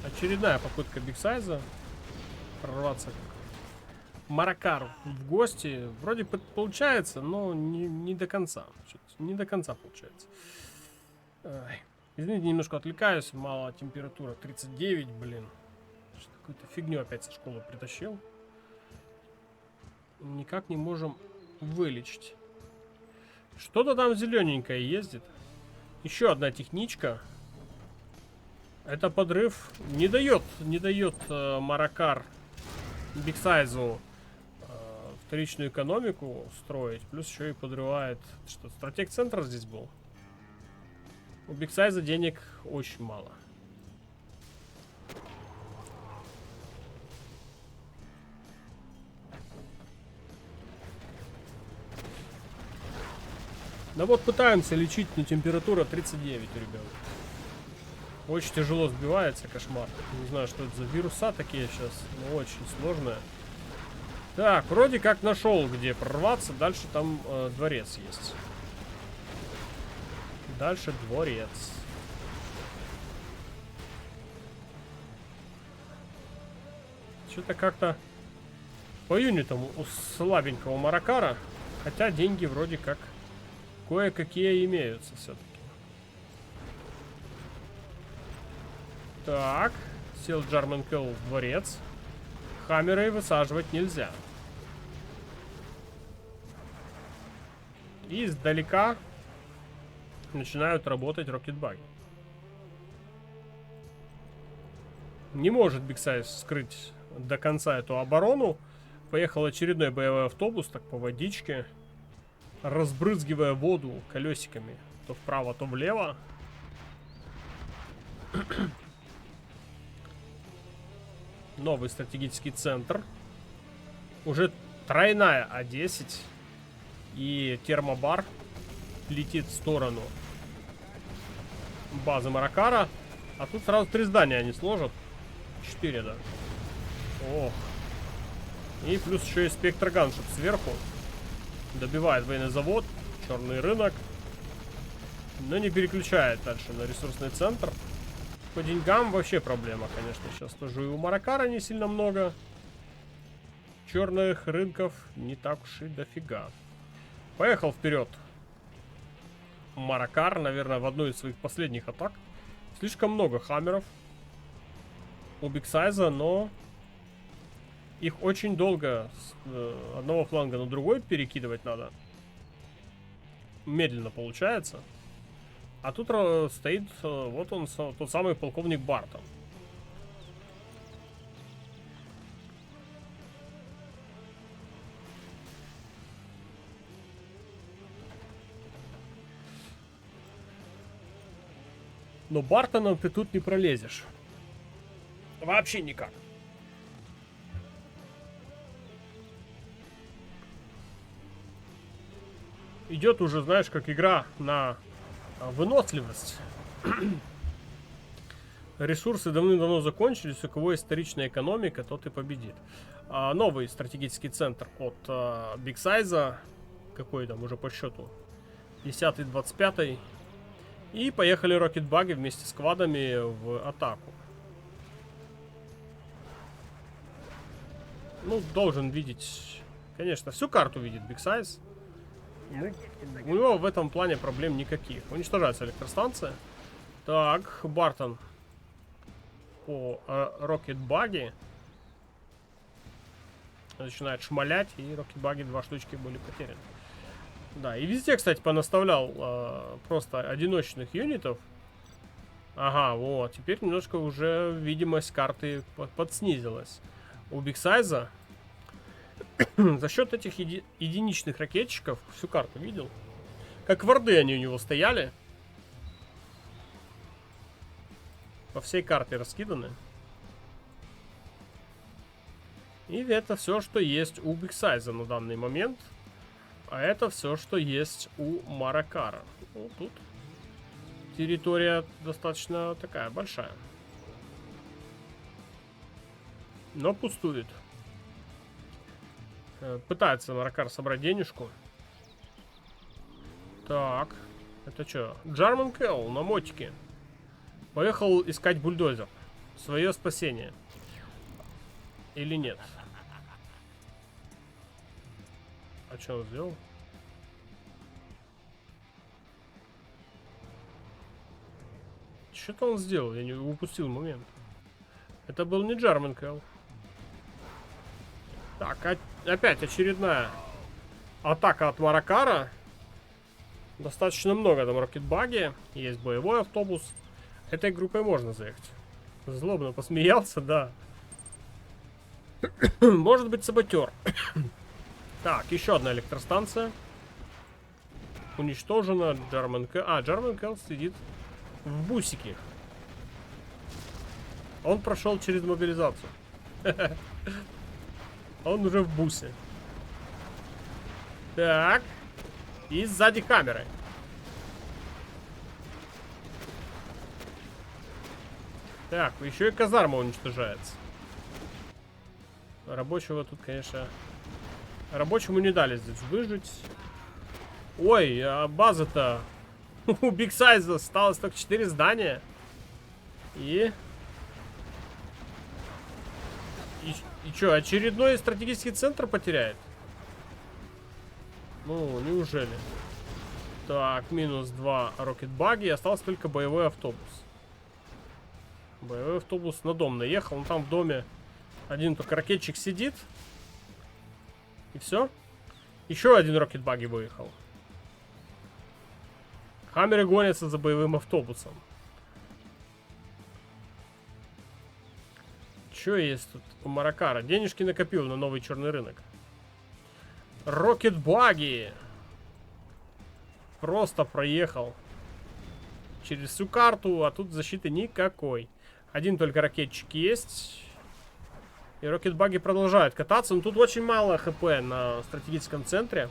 Очередная попытка Бигсайза прорваться к Маракару в гости. Вроде получается, но не до конца. Не до конца получается. Ай. Извините, немножко отвлекаюсь. Мало температура. 39, блин. Какую-то фигню опять со школы притащил. Никак не можем вылечить. Что-то там зелененькое ездит. Еще одна техничка. Это подрыв не дает Маракар Бигсайзу вторичную экономику строить. Плюс еще и подрывает. Что, стратег-центр здесь был? У Бигсайза денег очень мало. Да вот пытаемся лечить, но температура 39, ребят. Очень тяжело сбивается, кошмар. Не знаю, что это за вируса такие сейчас, но очень сложные. Так, вроде как нашел, где прорваться. Дальше там дворец есть. Дальше дворец. Что-то как-то по юнитам у слабенького Маракара. Хотя деньги вроде как кое-какие имеются все-таки. Так, сел German Kill в дворец. Хаммеры высаживать нельзя. И издалека начинают работать рокетбаги. Не может Бигсайз скрыть до конца эту оборону. Поехал очередной боевой автобус, так по водичке, разбрызгивая воду колесиками то вправо, то влево. Новый стратегический центр. Уже тройная А10. И термобар летит в сторону базы Маракара. А тут сразу 3 здания они сложат. 4, да. Ох. И плюс еще и спектрганшип сверху. Добивает военный завод. Черный рынок. Но не переключает дальше на ресурсный центр. По деньгам вообще проблема, конечно. Сейчас тоже и у Маракара не сильно много. Черных рынков не так уж и дофига. Поехал вперед. Маракар, наверное, в одной из своих последних атак. Слишком много хаммеров у Бигсайза, но их очень долго с одного фланга на другой перекидывать надо. Медленно получается. А тут стоит вот он, тот самый полковник Бартон. Но Бартоном ты тут не пролезешь. Вообще никак. Идет уже, знаешь, как игра на выносливость. Ресурсы давным-давно закончились. У кого есть вторичная экономика, тот и победит. Новый стратегический центр от Big Size. Какой там уже по счету? 10-й, 25-й. И поехали Rocket Buggy вместе с квадами в атаку. Ну, должен видеть, конечно, всю карту видит Big Size. У него в этом плане проблем никаких. Уничтожается электростанция. Так, Бартон по Rocket Buggy начинает шмалять, и Rocket Buggy 2 штучки были потеряны. Да, и везде, кстати, понаставлял просто одиночных юнитов. Ага, вот, теперь немножко уже видимость карты подснизилась. У Big Size за счет этих единичных ракетчиков всю карту видел. Как варды они у него стояли. По всей карте раскиданы. И это все, что есть у Big Size на данный момент. А это все, что есть у Маракара. Ну, тут территория достаточно такая большая. Но пустует. Пытается Маракар собрать денежку. Так. Это что? Джарман Келл на мотике. Поехал искать бульдозер. Свое спасение. Или нет? А что он сделал? Что-то он сделал, я не упустил момент. Это был не Джарман Келл. Так, опять очередная атака от Маракара. Достаточно много там рокетбаги. Есть боевой автобус. Этой группой можно заехать. Злобно посмеялся, да. Может быть, саботер. Так, еще одна электростанция. Уничтожена. Джарман Келл сидит в бусике. Он прошел через мобилизацию. Он уже в бусе. Так. И сзади камеры. Так, еще и казарма уничтожается. Рабочего тут, конечно... Рабочему не дали здесь выжить. Ой, а база-то... У Big Size осталось только 4 здания. И что, очередной стратегический центр потеряет? Ну, неужели? Так, минус 2 рокетбаги. Остался только боевой автобус. Боевой автобус на дом наехал. Он там в доме один только ракетчик сидит. И все. Еще один рокетбаги выехал. Хаммеры гонятся за боевым автобусом. Что есть тут у Маракара? Денежки накопил на новый черный рынок. Рокетбаги. Просто проехал через всю карту, а тут защиты никакой. Один только ракетчик есть. И рокетбаги продолжают кататься. Но тут очень мало хп на стратегическом центре.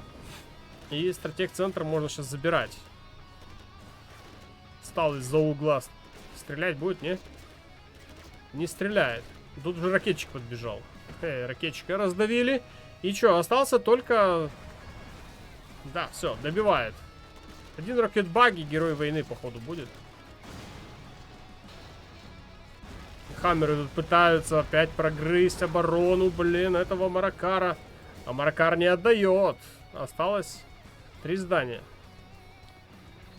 И стратег-центр можно сейчас забирать. Стал из-за угла. Стрелять будет, не? Не стреляет. Тут уже ракетчик подбежал. Ракетчика раздавили. И что, остался только... Да, все, добивает. Один рокетбаги, герой войны, походу, будет. Хаммеры тут пытаются опять прогрызть оборону, блин, этого Маракара. А Маракар не отдает. Осталось 3 здания.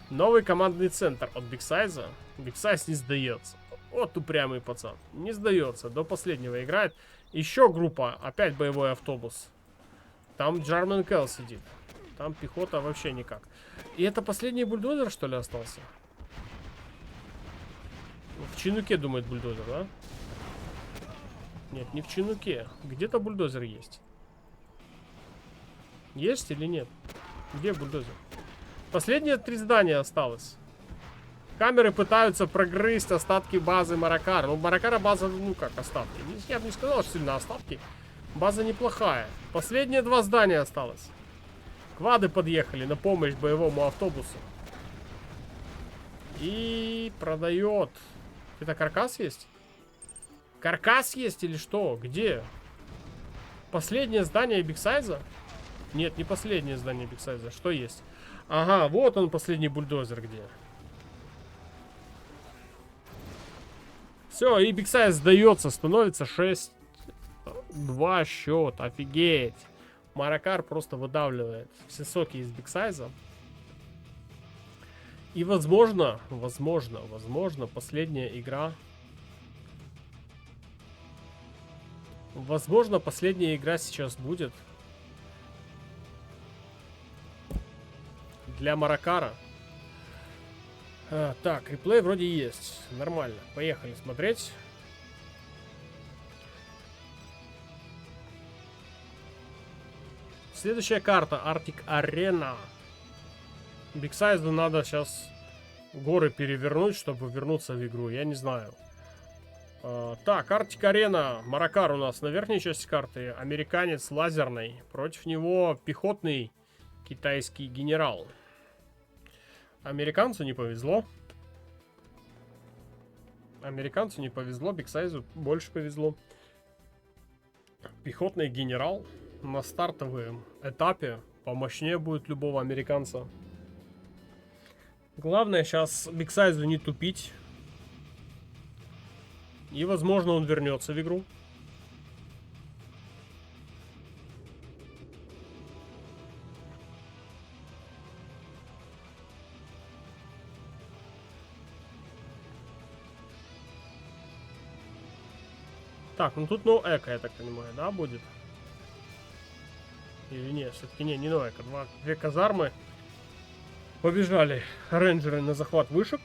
Новый командный центр от Big Size. Big Size не сдается. Вот упрямый пацан. Не сдается. До последнего играет. Еще группа. Опять боевой автобус. Там Джарман Келл сидит. Там пехота вообще никак. И это последний бульдозер, что ли, остался? В Чинуке, думает, бульдозер, да? Нет, не в Чинуке. Где-то бульдозер есть. Есть или нет? Где бульдозер? Последние 3 здания осталось. Хаммеры пытаются прогрызть остатки базы Маракара. Ну, Маракара база, ну как остатки. Я бы не сказал, что сильно остатки. База неплохая. Последние 2 здания осталось. Квады подъехали на помощь боевому автобусу. И продает. Это каркас есть? Каркас есть или что? Где? Последнее здание Бигсайза? Нет, не последнее здание Бигсайза. Что есть? Ага, вот он, последний бульдозер где. Все, и Бигсайз сдается. Становится 6-2 счет. Офигеть. Маракар просто выдавливает все соки из Бигсайза. И возможно, последняя игра. Возможно, последняя игра сейчас будет для Маракара. Так, реплей вроде есть. Нормально. Поехали смотреть. Следующая карта. Arctic Arena. Бигсайзу надо сейчас горы перевернуть, чтобы вернуться в игру. Я не знаю. Так, Arctic Arena. Маракар у нас на верхней части карты. Американец лазерный. Против него пехотный китайский генерал. Американцу не повезло. Американцу не повезло. Бигсайзу больше повезло. Пехотный генерал на стартовом этапе помощнее будет любого американца. Главное сейчас Бигсайзу не тупить. И возможно он вернется в игру. Так, ну тут эко, я так понимаю, да, будет? Или нет, все-таки не эко. Две казармы. Побежали рейнджеры на захват вышек.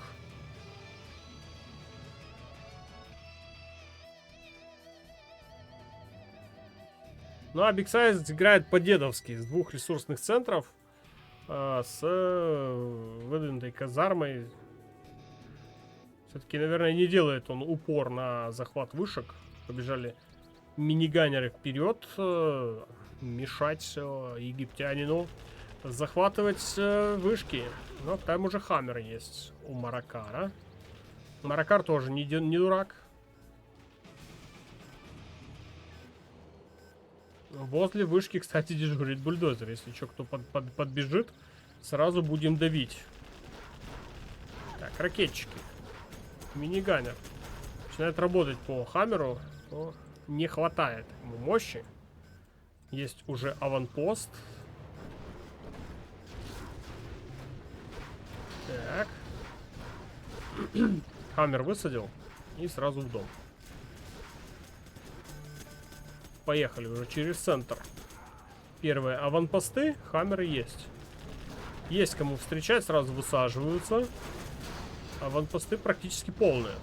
Ну а Бигсайз играет по-дедовски с 2 ресурсных центров. С выдвинутой казармой. Все-таки, наверное, не делает он упор на захват вышек. Побежали миниганеры вперед. Мешать египтянину захватывать вышки. Но там уже Хаммер есть у Маракара. Маракар тоже не дурак. Возле вышки, кстати, дежурит бульдозер. Если что, кто подбежит, сразу будем давить. Так, ракетчики. Миниганер. Начинает работать по Хаммеру. Но не хватает ему мощи. Есть уже аванпост. Так. Хаммер высадил. И сразу в дом. Поехали уже через центр. Первые аванпосты. Хаммеры есть. Есть кому встречать. Сразу высаживаются. Аванпосты практически полные.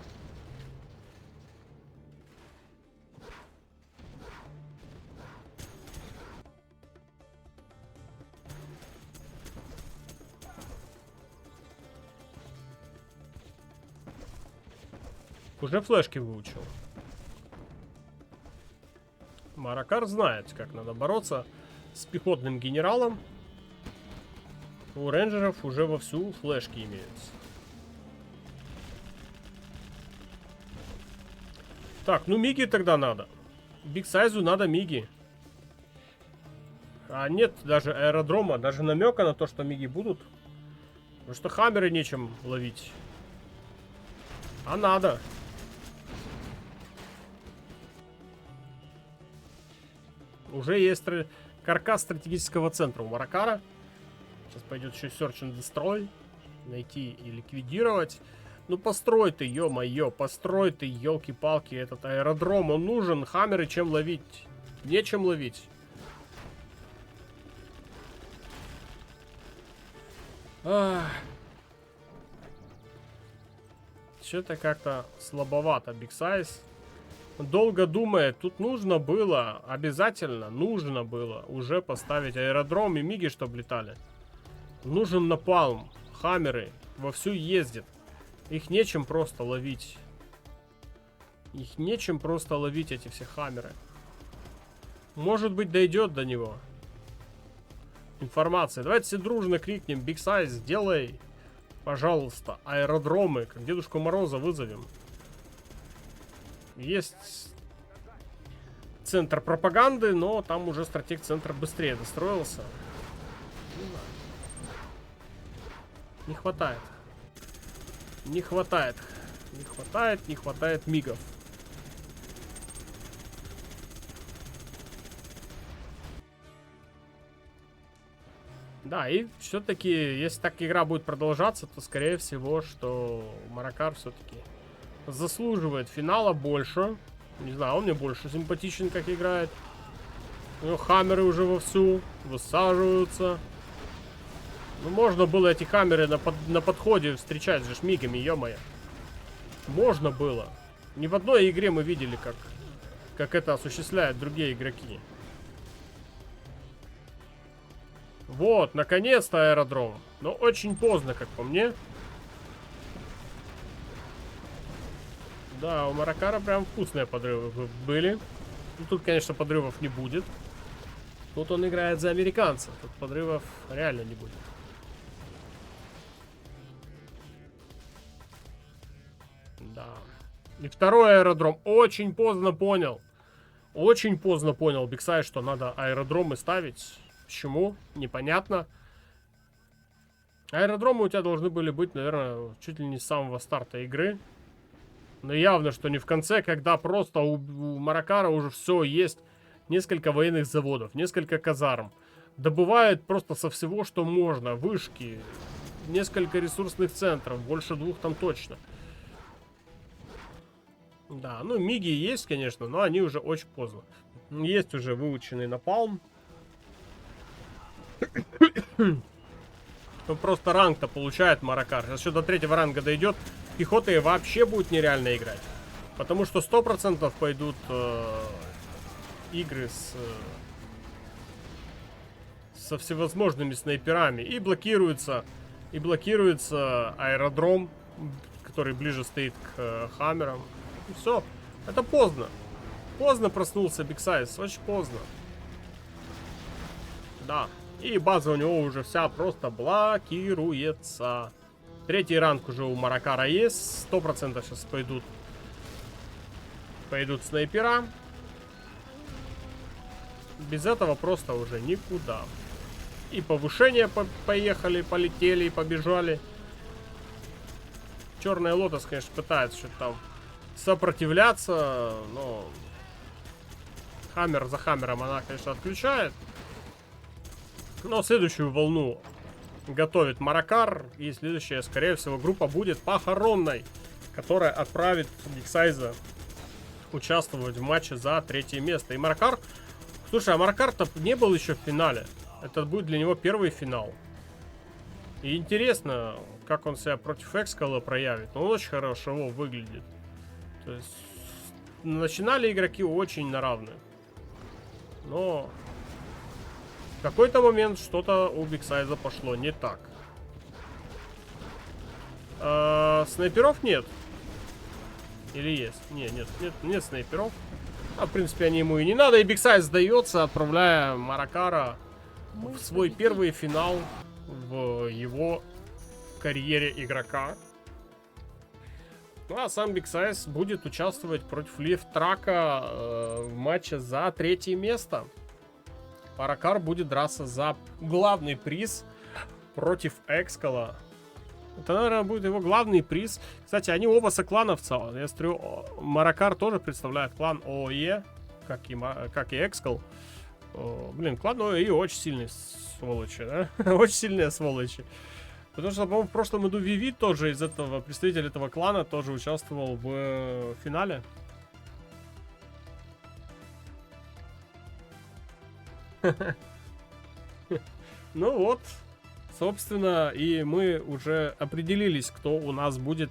Уже флешки выучил. Маракар знает, как надо бороться с пехотным генералом. У рейнджеров уже вовсю флешки имеются. Так, ну миги тогда надо. Бигсайзу надо миги. А нет даже аэродрома, даже намека на то, что миги будут. Потому что Хаммеры нечем ловить. А надо. Уже есть каркас стратегического центра у Маракара. Сейчас пойдет еще Search and Destroy. Найти и ликвидировать. Ну построй ты, ё-моё, построй ты, ёлки-палки, этот аэродром. Он нужен, Хаммеры чем ловить? Нечем ловить. Что-то как-то слабовато Бигсайз. Долго думает, тут нужно было, обязательно нужно было уже поставить аэродром и миги, чтобы летали. Нужен напалм. Хаммеры вовсю ездят. Их нечем просто ловить. Их нечем просто ловить, эти все хаммеры. Может быть, дойдет до него информация. Давайте все дружно крикнем: Big Size, сделай, пожалуйста, аэродромы, как Дедушку Мороза вызовем. Есть центр пропаганды, но там уже стратег-центр быстрее достроился. Не хватает. Не хватает. Не хватает мигов. Да, и все-таки, если так игра будет продолжаться, то скорее всего, что Маракар все-таки заслуживает финала больше. Не знаю, он мне больше симпатичен, как играет. У него хаммеры уже вовсю высаживаются. Ну, можно было эти хаммеры на подходе встречать же мигами, ё-моё. Можно было. Ни в одной игре мы видели, как это осуществляют другие игроки. Вот, наконец-то аэродром. Но очень поздно, как по мне. Да, у Маракара прям вкусные подрывы были. Ну, тут, конечно, подрывов не будет. Тут он играет за американца. Тут подрывов реально не будет. Да. И второй аэродром. Очень поздно понял. Очень поздно понял Биксай, что надо аэродромы ставить. Почему? Непонятно. Аэродромы у тебя должны были быть, наверное, чуть ли не с самого старта игры. Но явно, что не в конце, когда просто у Маракара уже все есть. Несколько военных заводов, несколько казарм. Добывают просто со всего, что можно. Вышки, несколько ресурсных центров. Больше 2 там точно. Да, ну миги есть, конечно, но они уже очень поздно. Есть уже выученный напалм. Ну, просто ранг-то получает Маракар. Сейчас еще до 3-го ранга дойдет, пехотой вообще будет нереально играть. Потому что 100% пойдут игры со всевозможными снайперами. И блокируется аэродром, который ближе стоит к хаммерам. И все. Это поздно. Поздно проснулся Big Size. Очень поздно. Да. И база у него уже вся просто блокируется. 3-й ранг уже у Маракара есть. 100% сейчас пойдут снайпера. Без этого просто уже никуда. И повышения поехали, полетели, побежали. Черная Лотос, конечно, пытается что-то там сопротивляться, но хаммер за хаммером она, конечно, отключает. Но следующую волну готовит Маракар. И следующая, скорее всего, группа будет похоронной, которая отправит Биксайза участвовать в матче за 3-е место. И Маракар... Слушай, а Маракар-то не был еще в финале. Это будет для него 1-й финал. И интересно, как он себя против Экскала проявит. Он очень хорошо выглядит. То есть начинали игроки очень на равных. Но в какой-то момент что-то у Биксайза пошло не так. Снайперов нет. Или есть? Нет снайперов. А в принципе они ему и не надо. И Биксайз сдается, отправляя Маракара в свой 1-й финал в его карьере игрока. Ну а сам Биксайз будет участвовать против Лифтрака в матче за 3-е место. Маракар будет драться за главный приз против Экскала. Это, наверное, будет его главный приз. Кстати, они оба соклановца. Я смотрю, Маракар тоже представляет клан ООЕ, как и Экскал. Блин, клан ООЕ очень сильные сволочи, да? Очень сильные сволочи. Потому что, по-моему, в прошлом году Виви тоже из этого, представитель этого клана, тоже участвовал в финале. Ну вот, собственно, и мы уже определились, кто у нас будет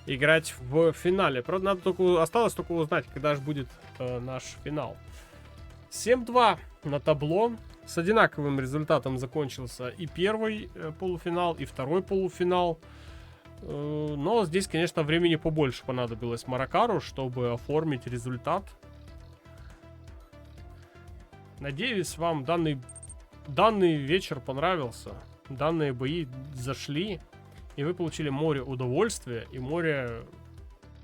играть в финале. Правда, осталось только узнать, когда же будет наш финал. 7-2 на табло. С одинаковым результатом закончился и 1-й полуфинал, и 2-й полуфинал. Но здесь, конечно, времени побольше понадобилось Маракару, чтобы оформить результат. Надеюсь, вам данный вечер понравился. Данные бои зашли. И вы получили море удовольствия и море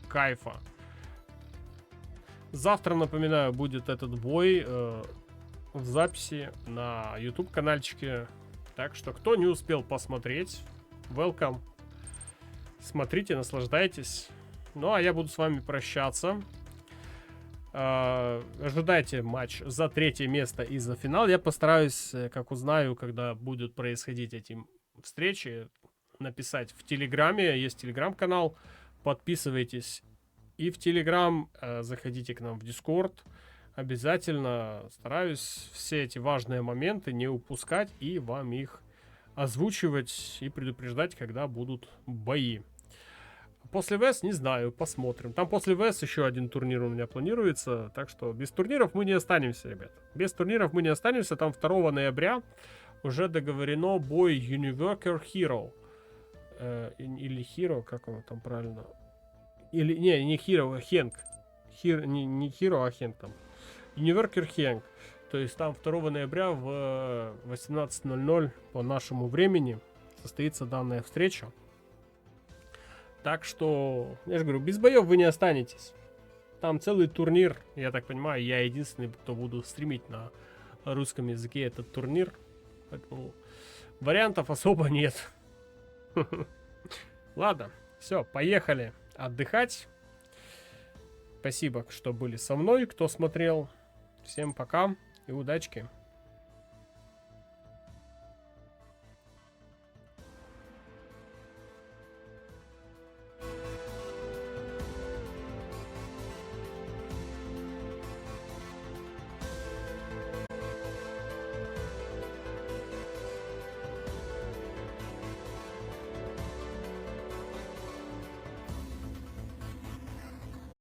кайфа. Завтра, напоминаю, будет этот бой в записи на YouTube канальчике. Так что, кто не успел посмотреть, welcome. Смотрите, наслаждайтесь. Ну, а я буду с вами прощаться. Ожидайте матч за 3 место и за финал. Я постараюсь, как узнаю, когда будут происходить эти встречи, написать в Телеграме. Есть Телеграм-канал. Подписывайтесь и в Телеграм. Заходите к нам в Дискорд. Обязательно стараюсь все эти важные моменты не упускать и вам их озвучивать и предупреждать, когда будут бои. После ВС не знаю, посмотрим. Там после ВС еще один турнир у меня планируется. Так что без турниров мы не останемся, ребят. Без турниров мы не останемся. Там 2 ноября уже договорено бой Univerker Hero. Или Hero, как он там правильно? Или, не Hero, а Хенк. Не Hero, а Хенк там. Univerker Хенк. То есть там 2 ноября в 18:00 по нашему времени состоится данная встреча. Так что, я же говорю, без боев вы не останетесь. Там целый турнир. Я так понимаю, я единственный, кто буду стримить на русском языке этот турнир. Поэтому вариантов особо нет. Ладно, все, поехали отдыхать. Спасибо, что были со мной, кто смотрел. Всем пока и удачки.